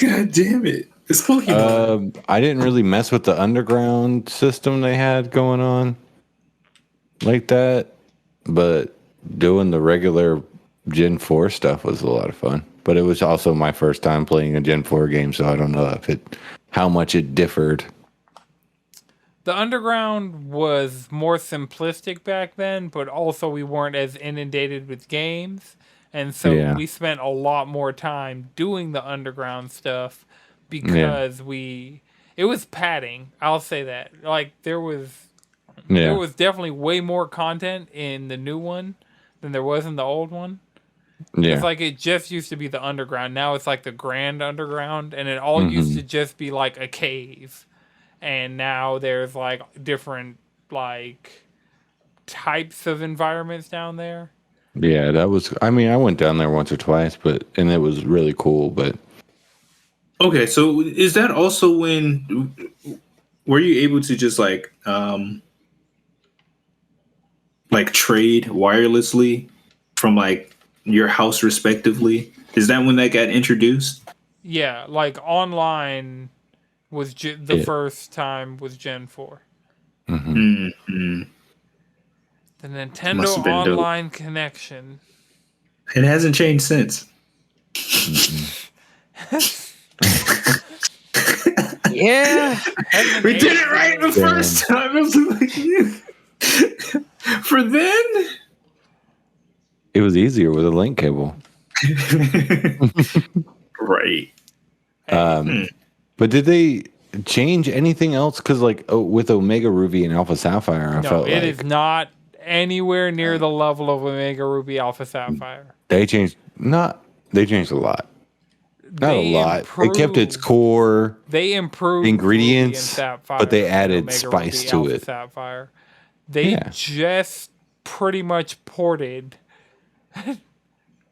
God damn it! It's Pokemon. I didn't really mess with the underground system they had going on like that, but doing the regular Gen 4 stuff was a lot of fun. But it was also my first time playing a Gen 4 game, so I don't know how much it differed. The Underground was more simplistic back then, but also we weren't as inundated with games. And so Yeah. we spent a lot more time doing the Underground stuff because it was padding. I'll say that. Like there was definitely way more content in the new one than there was in the old one. Because Yeah. like it just used to be the Underground. Now it's like the Grand Underground, and it all used to just be like a cave. And now there's like different like types of environments down there. Yeah, that was I mean, I went down there once or twice, and it was really cool, but Okay, so is that also when were you able to just like trade wirelessly from like your house respectively? Is that when that got introduced? Yeah, like online was the Yeah. first time was Gen 4. Mm-hmm. The Must Nintendo have been dope. Online connection. It hasn't changed since. Yeah. We did it right the first time. It was like, for then. it was easier with a link cable. Right. But did they change anything else? Because with Omega Ruby and Alpha Sapphire, I No, felt it like is not anywhere near the level of Omega Ruby Alpha Sapphire. they changed. They changed a lot. Not a lot. It kept its core. They improved ingredients, Ruby and Sapphire, but they and added Omega spice Ruby, to Alpha it. Sapphire. They just pretty much ported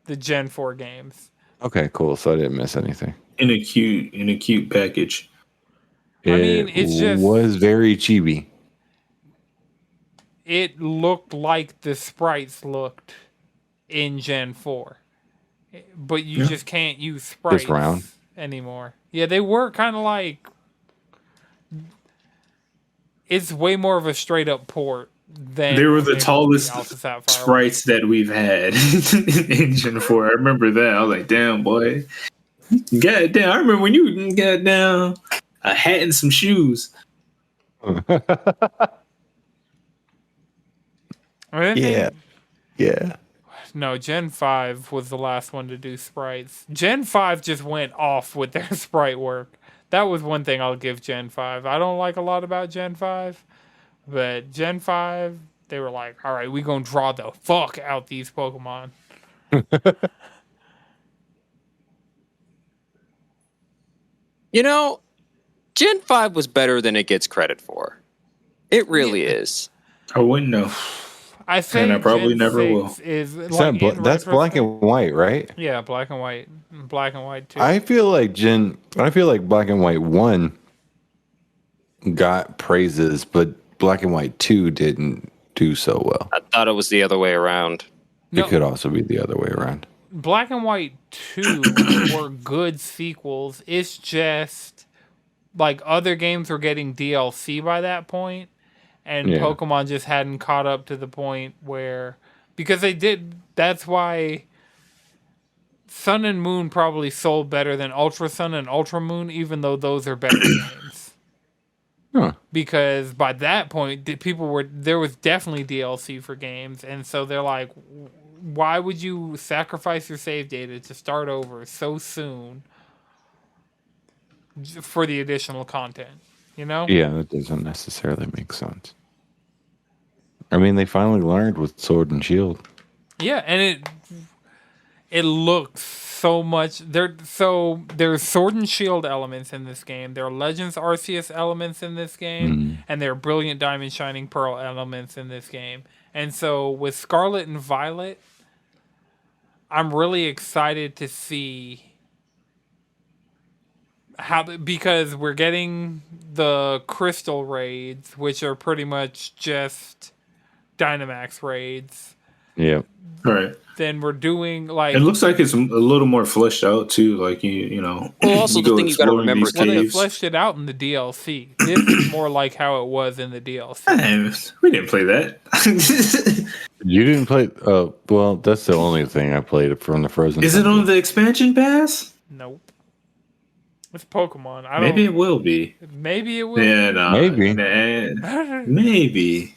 the Gen 4 games. Okay, cool. So I didn't miss anything. In a cute package. It I mean, it's just was very chibi. it looked like the sprites looked in Gen 4. But you just can't use sprites round? anymore. Yeah, they were kind of like it's way more of a straight up port than They were the Omega tallest Ruby, Alpha Sapphire. sprites that we've had in Gen 4. I remember that. I was like, damn, boy. God damn. I remember when you got down a hat and some shoes. Yeah. No, Gen 5 was the last one to do sprites. Gen 5 just went off with their sprite work. That was one thing I'll give Gen 5. I don't like a lot about Gen 5, but Gen 5, they were like, all right, we going to draw the fuck out these Pokemon. You know, Gen 5 was better than it gets credit for. It really is. I wouldn't know. I think And I probably Gen never 6 will. is That's like black and white, right? Yeah, black and white. Black and white too. I feel like Black and White 1 got praises, but Black and White 2 didn't do so well. I thought it was the other way around. It could also be the other way around. Black and White 2 were good sequels. It's just like other games were getting DLC by that point, and Pokemon just hadn't caught up to the point where because they did. That's why Sun and Moon probably sold better than Ultra Sun and Ultra Moon, even though those are better games. Huh. Because by that point, there was definitely DLC for games, and so they're like, why would you sacrifice your save data to start over so soon for the additional content? You know? Yeah, that doesn't necessarily make sense. I mean, they finally learned with Sword and Shield. Yeah, and it looks so much. There's Sword and Shield elements in this game. There are Legends Arceus elements in this game, and there are Brilliant Diamond Shining Pearl elements in this game. And so with Scarlet and Violet, I'm really excited to see because we're getting the Crystal raids, which are pretty much just Dynamax raids. Yep. Right. Then we're doing like it looks like it's a little more fleshed out too. Like you know. Well, also the thing you got to remember is they fleshed it out in the DLC. This is more like how it was in the DLC. We didn't play that. You didn't play? Well, that's the only thing I played from the Frozen. Is it on the expansion pass? Nope. It's Pokemon. Maybe it will be. Maybe it will. Yeah, no, maybe. Maybe.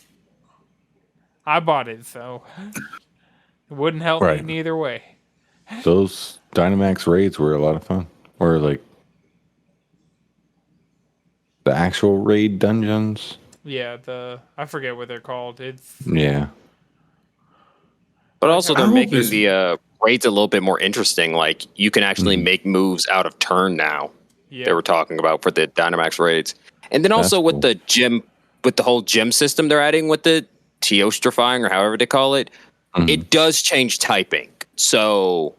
I bought it, so it wouldn't help me neither way. Those Dynamax raids were a lot of fun. Or like the actual raid dungeons. Yeah, I forget what they're called. Yeah. But also they're making the raids a little bit more interesting. Like you can actually make moves out of turn now. Yeah. They were talking about for the Dynamax raids. And then also with the gym, with the whole gym system they're adding with the Teostrifying or however they call it, it does change typing. So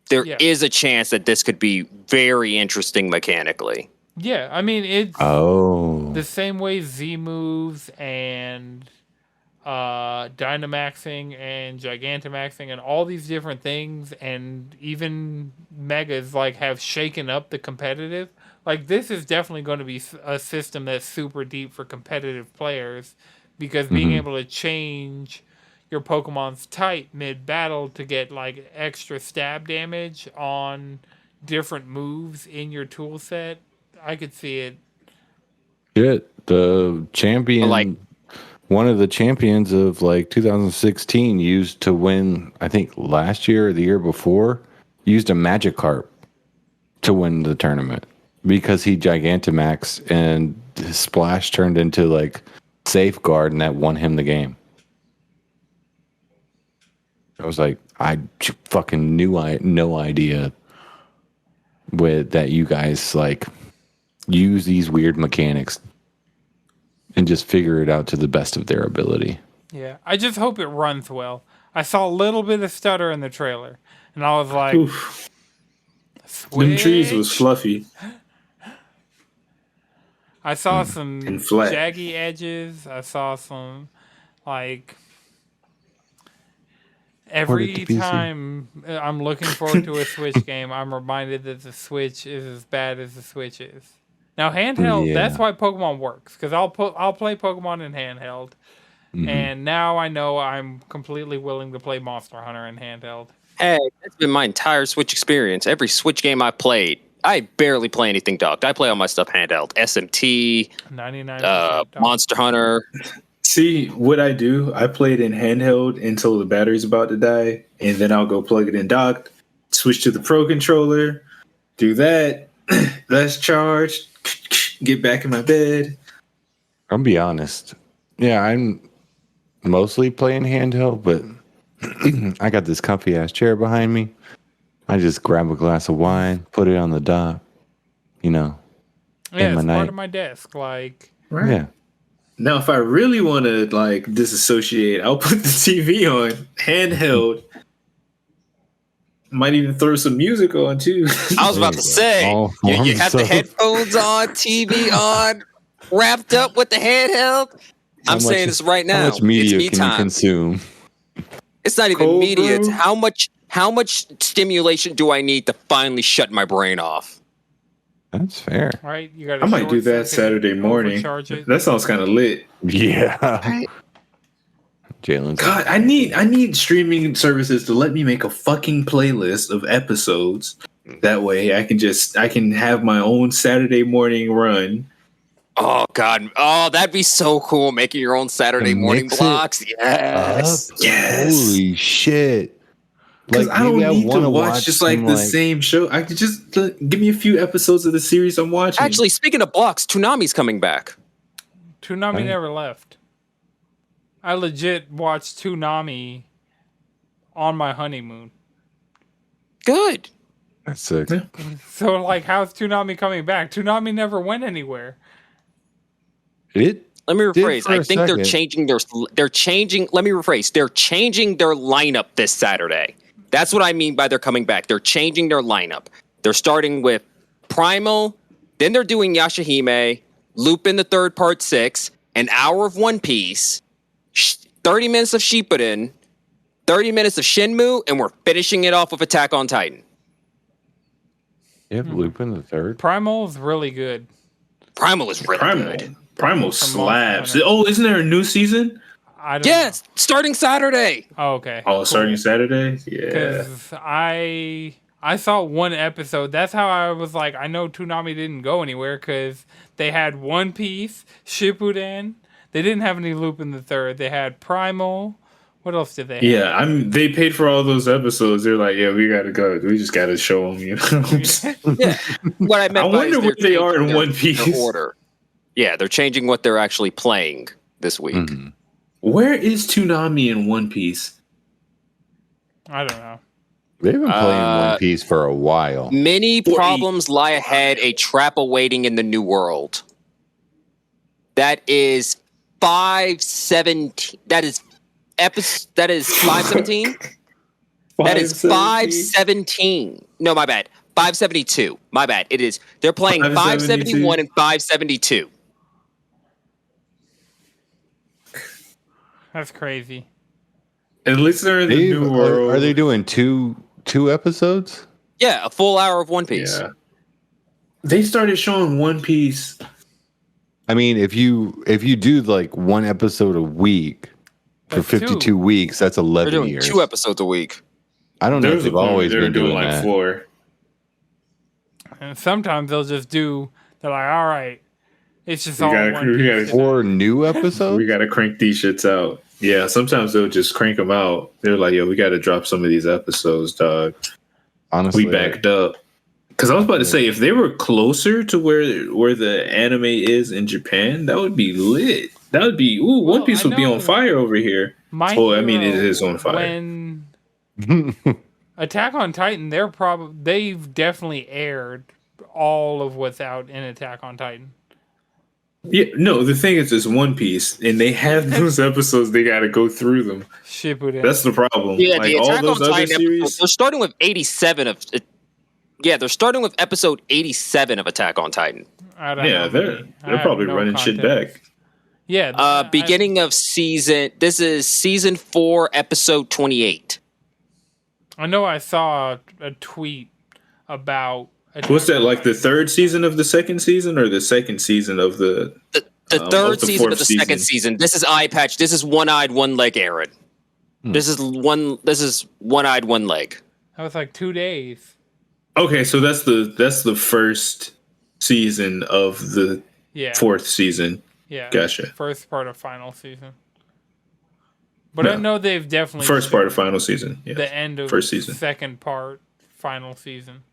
there is a chance that this could be very interesting mechanically. Yeah, I mean, it's the same way Z moves and Dynamaxing and Gigantamaxing and all these different things and even Megas like have shaken up the competitive. Like this is definitely going to be a system that's super deep for competitive players because being able to change your Pokemon's type mid-battle to get like extra stab damage on different moves in your tool set, I could see it. Shit, the champion, one of the champions of like 2016 used to win, I think last year or the year before, used a Magikarp to win the tournament because he Gigantamaxed and his splash turned into like Safeguard and that won him the game. I was like, I fucking knew I had no idea with that you guys like use these weird mechanics and just figure it out to the best of their ability. Yeah, I just hope it runs well. I saw a little bit of stutter in the trailer, and I was like, them trees was fluffy. I saw some jaggy edges. I saw some, like, every time I'm looking forward to a Switch game, I'm reminded that the Switch is as bad as the Switch is. Now, handheld, that's why Pokemon works, because I'll play Pokemon in handheld, and now I know I'm completely willing to play Monster Hunter in handheld. Hey, that's been my entire Switch experience. Every Switch game I played, I barely play anything docked. I play all my stuff handheld. SMT, 99, Monster Hunter. See, what I do, I play it in handheld until the battery's about to die, and then I'll go plug it in docked, switch to the Pro Controller, do that, let's charge, get back in my bed. I'll be honest. Yeah, I'm mostly playing handheld, but I got this comfy ass chair behind me. I just grab a glass of wine, put it on the dock, Yeah, it's part of my desk. Like, yeah. Now, if I really want to like disassociate, I'll put the TV on handheld. Might even throw some music on too. I was about to say, you have the headphones on, TV on, wrapped up with the handheld. I'm saying this right now. How much media it's can you consume? It's not even media. It's how much stimulation do I need to finally shut my brain off? That's fair. All right, you got. I might do that Saturday morning. That sounds kind of lit. Yeah. Jalen's. God, I need streaming services to let me make a fucking playlist of episodes. That way, I can have my own Saturday morning run. Oh God! Oh, that'd be so cool. Making your own Saturday morning blocks. Yes. Yes. Holy shit! Because Like, I don't maybe need to wanna watch just like the same show. I could just give me a few episodes of the series I'm watching. Actually, speaking of blocks, Toonami's coming back. Toonami never left. I legit watched Toonami on my honeymoon. Good. That's sick. Yeah. So, like, how's Toonami coming back? Toonami never went anywhere. Let me rephrase. I think they're second. changing their. They're changing. Let me rephrase. They're changing their lineup this Saturday. That's what I mean by they're coming back. They're changing their lineup. They're starting with Primal. Then they're doing Yashahime, Lupin the Third Part 6, an hour of One Piece, 30 minutes of Shippuden, 30 minutes of Shenmue, and we're finishing it off with Attack on Titan. You have Lupin the Third. Primal is really good. Primal is really good. Primal slaps. Oh, isn't there a new season? I don't know. It's starting Saturday. Oh, okay. Oh, starting Saturday? Yeah. Because I saw one episode. That's how I was like, I know Toonami didn't go anywhere because they had One Piece, Shippuden. They didn't have any Lupin the Third. They had Primal. What else did they have? Yeah, they paid for all those episodes. They're like, yeah, we gotta go. We just gotta show them. You know. Yeah. What I meant. I wonder where they are in One Piece. Order. Yeah, they're changing what they're actually playing this week. Mm-hmm. Where is Toonami in One Piece? I don't know. They've been playing One Piece for a while. Many problems lie ahead. A trap awaiting in the new world. That is 517. That is 517. That is 517. No, my bad. 572. My bad. It is. They're playing 571 and 572. That's crazy. At least they're in the new world. Are they doing two episodes? Yeah, a full hour of One Piece. Yeah. They started showing One Piece. I mean, if you do like one episode a week for 52 weeks, that's 11 They're doing years. 2 episodes a week. I don't know if they've always been doing like that. 4. And sometimes they'll just do. They're like, all right, it's just all One Piece. We gotta, 4 new episodes? we gotta crank these shits out. Yeah, sometimes they'll just crank them out. They're like, yo, we gotta drop some of these episodes, dog. Honestly, We backed up. Because I was about to say, if they were closer to where the anime is in Japan, that would be lit. That would be One Piece would be on fire over here. My I mean, it Hero, is on fire. When Attack on Titan, they've definitely aired all of what's out in Attack on Titan. Yeah, no, the thing is, it's One Piece, and they have those episodes. They got to go through them. Shippuden. That's the problem. Yeah, like the all Attack those on other Titan series. episodes, they're starting with 87 of. Yeah, they're starting with episode 87 of Attack on Titan. Yeah, they're probably running shit back. Yeah. Beginning of season. This is season 4, episode 28. I know I saw a tweet about. What's that, like the third season of the second season or the second season of the third season of the season? second season. This is Eye Patch. This is One-Eyed, One Leg Aaron. This is One-Eyed, One Leg. That was like 2 days. Okay, so that's the first season of the fourth season. Yeah. Gotcha. First part of final season. But I know they've definitely first part of final season. Yeah. The end of first season. Second part, final season.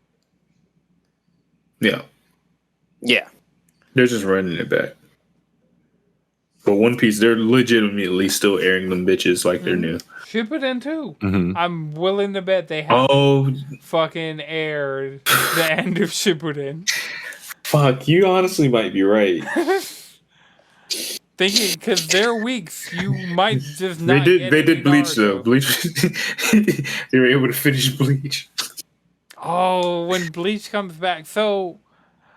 Yeah. Yeah. They're just running it back. But One Piece, they're legitimately still airing them bitches like they're new. Shippuden too. Mm-hmm. I'm willing to bet they have fucking aired the end of Shippuden. Fuck, you honestly might be right. Thinking, because there are weeks you might just not. They did Bleach though. Bleach. They were able to finish Bleach. Oh, when Bleach comes back, so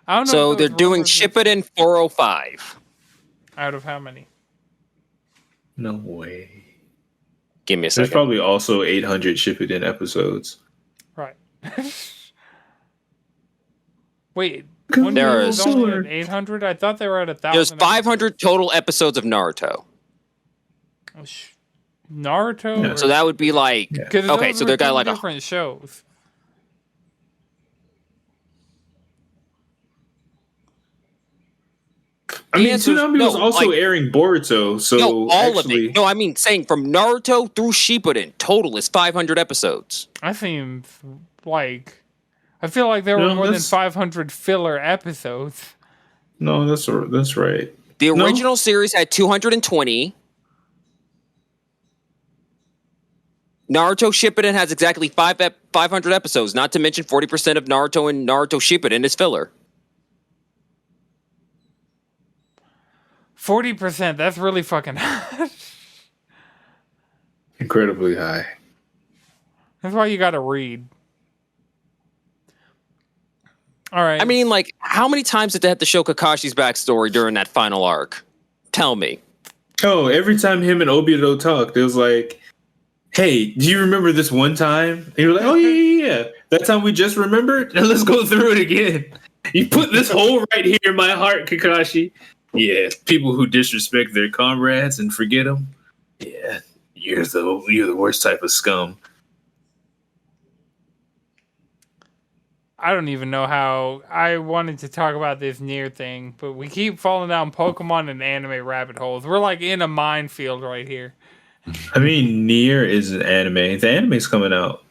I don't know. So they're doing Shippuden 405. Out of how many? No way. Give me a second. There's probably also 800 Shippuden episodes. Right. Wait. There is only at 800. I thought they were at 1,000. There's 500 total episodes of Naruto. Naruto. Yeah. So that would be like okay. So they're got like different shows. I mean, Toonami was also airing Boruto, so all of it. No, I mean saying from Naruto through Shippuden, total is 500 episodes. I seem like I feel like there were more than 500 filler episodes. No, that's right. The original series had 220. Naruto Shippuden has exactly 500 episodes. Not to mention 40% of Naruto and Naruto Shippuden is filler. 40%. That's really fucking high. Incredibly high. That's why you got to read. All right. I mean, like, how many times did they have to show Kakashi's backstory during that final arc? Tell me. Oh, every time him and Obito talked, it was like, hey, do you remember this one time? And you're like, oh, yeah. That time we just remembered? Now let's go through it again. You put this hole right here in my heart, Kakashi. Yeah, people who disrespect their comrades and forget them. Yeah, you're the worst type of scum. I don't even know how I wanted to talk about this Nier thing, but we keep falling down Pokemon and anime rabbit holes. We're like in a minefield right here. I mean, Nier is an anime. The anime's coming out.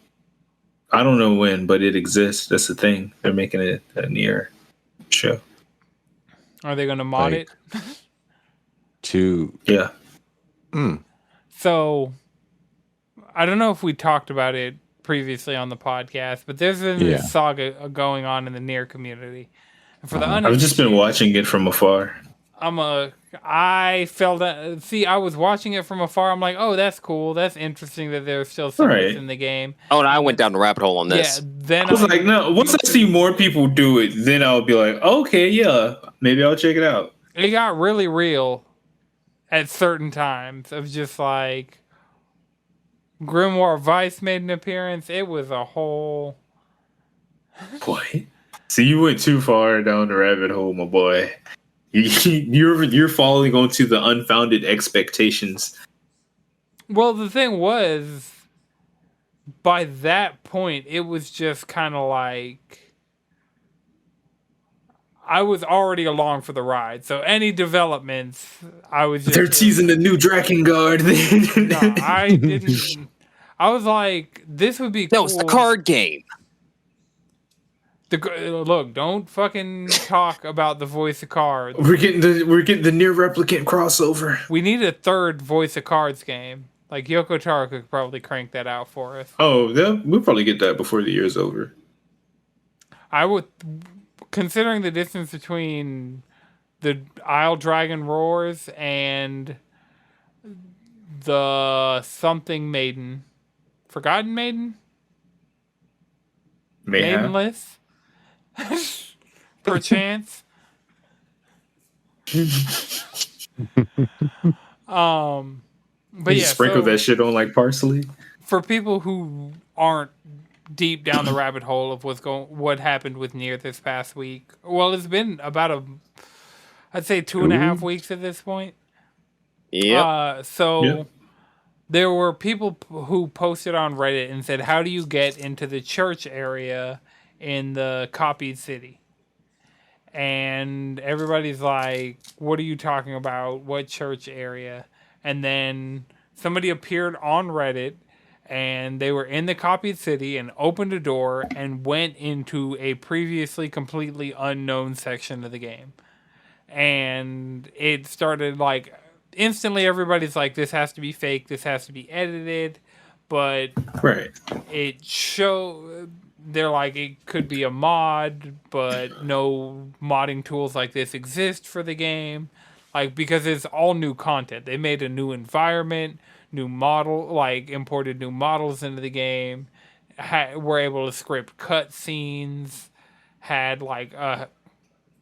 I don't know when, but it exists. That's the thing. They're making it a Nier show. Are they going to mod it? Yeah. So, I don't know if we talked about it previously on the podcast, but there's been this saga going on in the Nier community. And for the I've just been watching it from afar. I felt that. See, I was watching it from afar. I'm like, oh, that's cool. That's interesting that there's still secrets in the game. Oh, and I went down the rabbit hole on this. Yeah, then I was like, no. Once I see more people do it, then I'll be like, okay, yeah, maybe I'll check it out. It got really real at certain times of just like Grimoire Vice made an appearance. It was a whole. What? See, you went too far down the rabbit hole, my boy. You're falling onto the unfounded expectations. Well, the thing was, by that point, it was just kind of like I was already along for the ride. So any developments, I was just... They're teasing the new Drakengard. No, I didn't... I was like, this would be cool. No, it's the card game. Look, don't fucking talk about the voice of cards. We're getting the Nier Replicant crossover. We need a third voice of cards game. Like Yoko Taro could probably crank that out for us. Oh, we'll probably get that before the year's over. I would, considering the distance between the Isle Dragon Roars and the something Maiden, Forgotten Maiden, Maidenless. Perchance. But you sprinkle that shit on like parsley. For people who aren't deep down the rabbit hole of what happened with Nier this past week. Well, it's been about I'd say 2.5 weeks at this point. Yeah. There were people who posted on Reddit and said, "How do you get into the church area in the copied city?" And everybody's like, what are you talking about? What church area? And then somebody appeared on Reddit and they were in the copied city and opened a door and went into a previously completely unknown section of the game. And it started like instantly everybody's like, this has to be fake. This has to be edited. But it showed... They're like, it could be a mod, but no modding tools like this exist for the game. Like, because it's all new content. They made a new environment, new model, like, imported new models into the game. Were able to script cutscenes. Had, like, a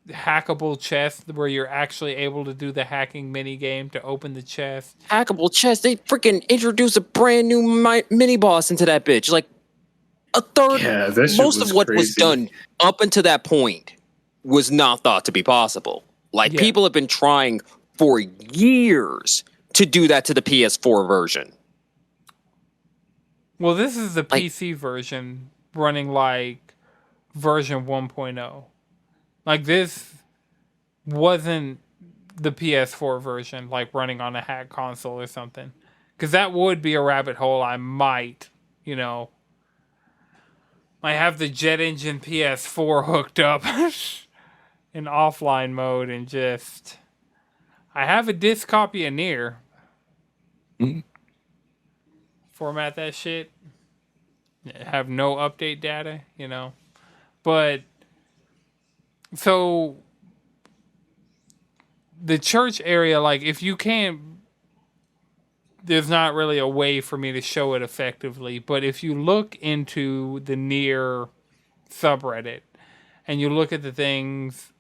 hackable chest where you're actually able to do the hacking mini game to open the chest. Hackable chest? They freaking introduced a brand new mini boss into that bitch. Like, a third, most of what was done up until that point was not thought to be possible. Like, people have been trying for years to do that to the PS4 version. Well, this is the Like, PC version running like version 1.0. Like this wasn't the PS4 version, like running on a hack console or something. Because that would be a rabbit hole I might, I have the jet engine PS4 hooked up in offline mode and just. I have a disc copy of Nier. Mm. Format that shit. Have no update data, But so the church area, like if you can't, there's not really a way for me to show it effectively. But if you look into the Nier subreddit and you look at the things,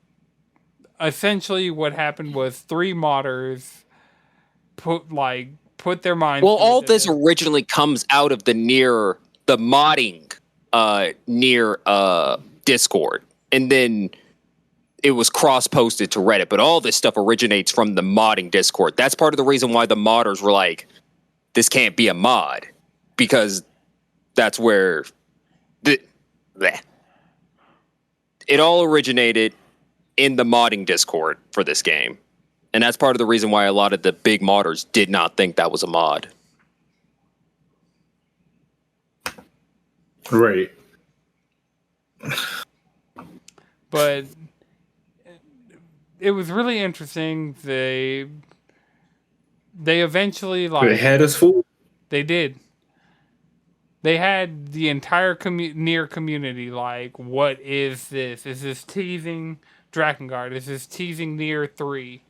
essentially what happened was 3 modders put their minds. Well, all this originally comes out of the modding Nier Discord, and then it was cross-posted to Reddit. But all this stuff originates from the modding Discord. That's part of the reason why the modders were like, "This can't be a mod," because that's where it all originated in the modding Discord for this game. And that's part of the reason why a lot of the big modders did not think that was a mod. Right. But it was really interesting. They eventually They had us fooled. They did. They had the entire Nier community like, what is this? Is this teasing Drakengard? Is this teasing Nier 3?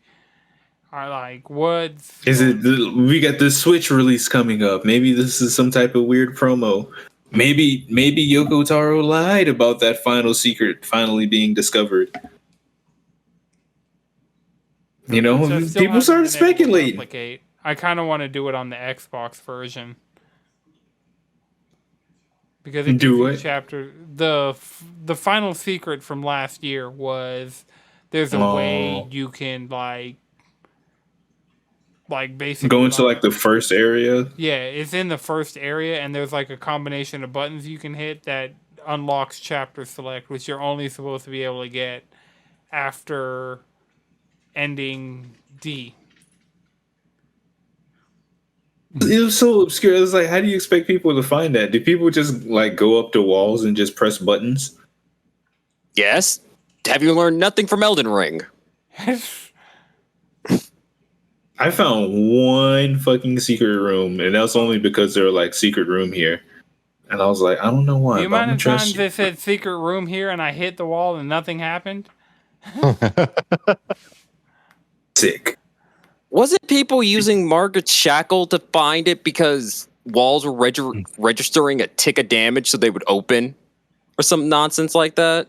Are like, what's... Is it... We got the Switch release coming up. Maybe this is some type of weird promo. Maybe Yoko Taro lied about that final secret finally being discovered. People started speculating. I kind of want to do it on the Xbox version. Because it do it. Chapter the final secret from last year was there's a way you can like basically go into like the first area. Yeah, it's in the first area, and there's like a combination of buttons you can hit that unlocks chapter select, which you're only supposed to be able to get after ending D. It was so obscure. It was like, how do you expect people to find that? Do people just like go up to walls and just press buttons? Yes. Have you learned nothing from Elden Ring? I found one fucking secret room, and that's only because they're like secret room here. And I was like, I don't know why. The amount of times they said secret room here and I hit the wall and nothing happened. Sick. Wasn't people using Margaret's Shackle to find it because walls were registering a tick of damage so they would open? Or some nonsense like that?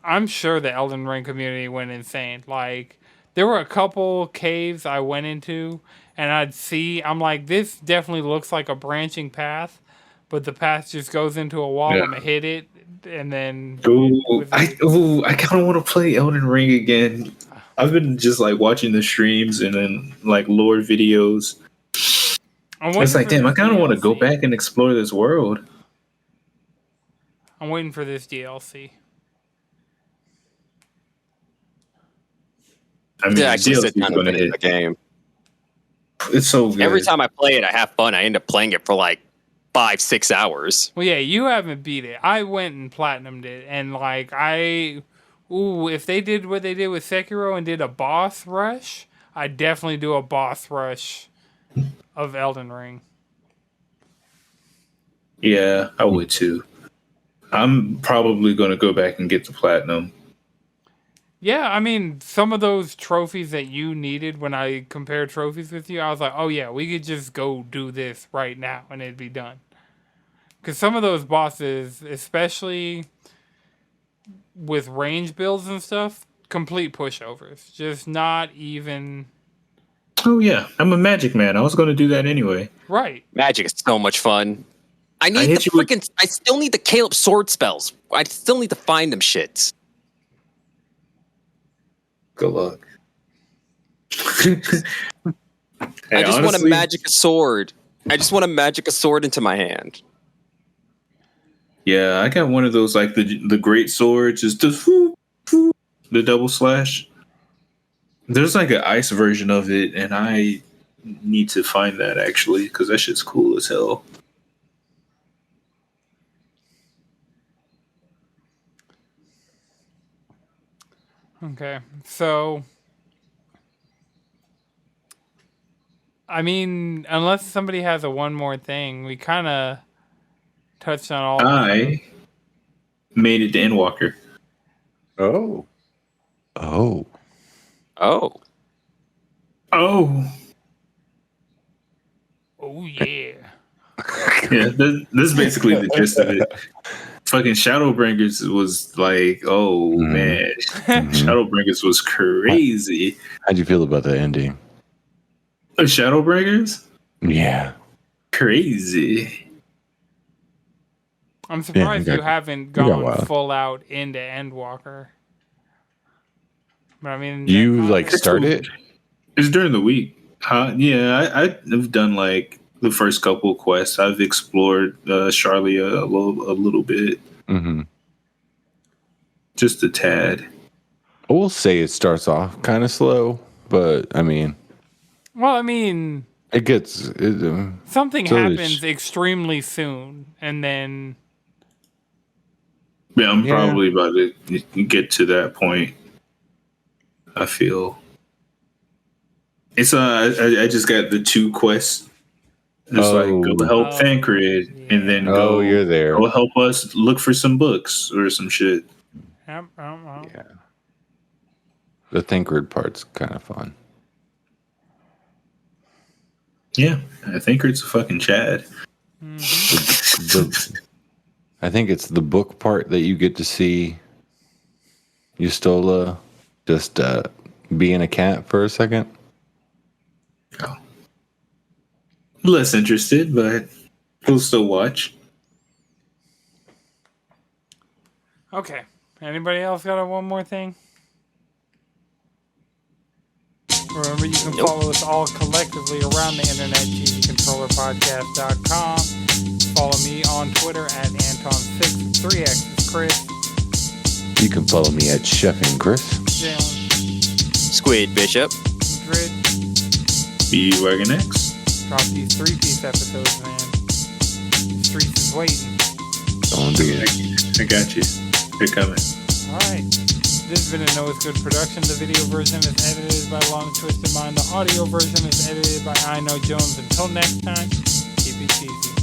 I'm sure the Elden Ring community went insane. Like, there were a couple caves I went into, and I'm like, this definitely looks like a branching path, but the path just goes into a wall. Yeah. I'm gonna hit it, and then... I kind of want to play Elden Ring again. I've been just like watching the streams and then like lore videos. It's like, damn, I kind of want to go back and explore this world. I'm waiting for this DLC. I mean, I just sit down and finish the game. It's so good. Every time I play it, I have fun. I end up playing it for like 5-6 hours. Well, yeah, you haven't beat it. I went and platinumed it, and like if they did what they did with Sekiro and did a boss rush, I'd definitely do a boss rush of Elden Ring. Yeah, I would too. I'm probably going to go back and get the platinum. Yeah, I mean, some of those trophies that you needed when I compared trophies with you, I was like, oh yeah, we could just go do this right now and it'd be done. Because some of those bosses, especially with range builds and stuff, complete pushovers. Just not even... Oh yeah, I'm a magic man. I was going to do that anyway. Right. Magic is so much fun. I still need the Caleb sword spells. I still need to find them shits. Good luck. I just want to magic a sword I just want to magic a sword into my hand. Yeah, I got one of those, like the great swords, is the double slash. There's like an ice version of it, and I need to find that actually because that shit's cool as hell. Okay, so I mean, unless somebody has a one more thing, we kind of touched on all. I made it to Endwalker. Oh. Oh. Oh. Oh yeah. Yeah, this is basically the gist of it. Fucking Shadowbringers was like, oh man, Shadowbringers was crazy. How'd you feel about the ending? Shadowbringers? Yeah. Crazy. I'm surprised you haven't gone full out into Endwalker. But I mean, you like start it? It's during the week. Yeah, I've done like the first couple quests. I've explored Charlia a little bit. Mm-hmm. Just a tad. I will say it starts off kind of slow, but I mean, it gets something happens extremely soon, and then yeah, I'm probably about to get to that point. I feel it's I just got the 2 quests. Just like go help Thancred, and then you're there. Go help us look for some books or some shit. Yeah. The Thancred part's kind of fun. Yeah, Thancred's a fucking Chad. I think it's the book part that you get to see Yustola just being a cat for a second. Oh. Less interested, but we'll still watch. Okay. Anybody else got one more thing? Remember, you can follow us all collectively around the internet, TVControllerPodcast.com. Follow me on Twitter at Anton6, 3X is Chris. You can follow me at Chef and Chris. Jalen. Squid Bishop. Madrid. B-Wagon X. Drop these 3-piece episodes, man. The streets is waiting. Don't do it. I got you. They're coming. Alright. This has been a Know It's Good production. The video version is edited by Long Twisted Mind. The audio version is edited by Iknowjones. Until next time, keep it cheesy.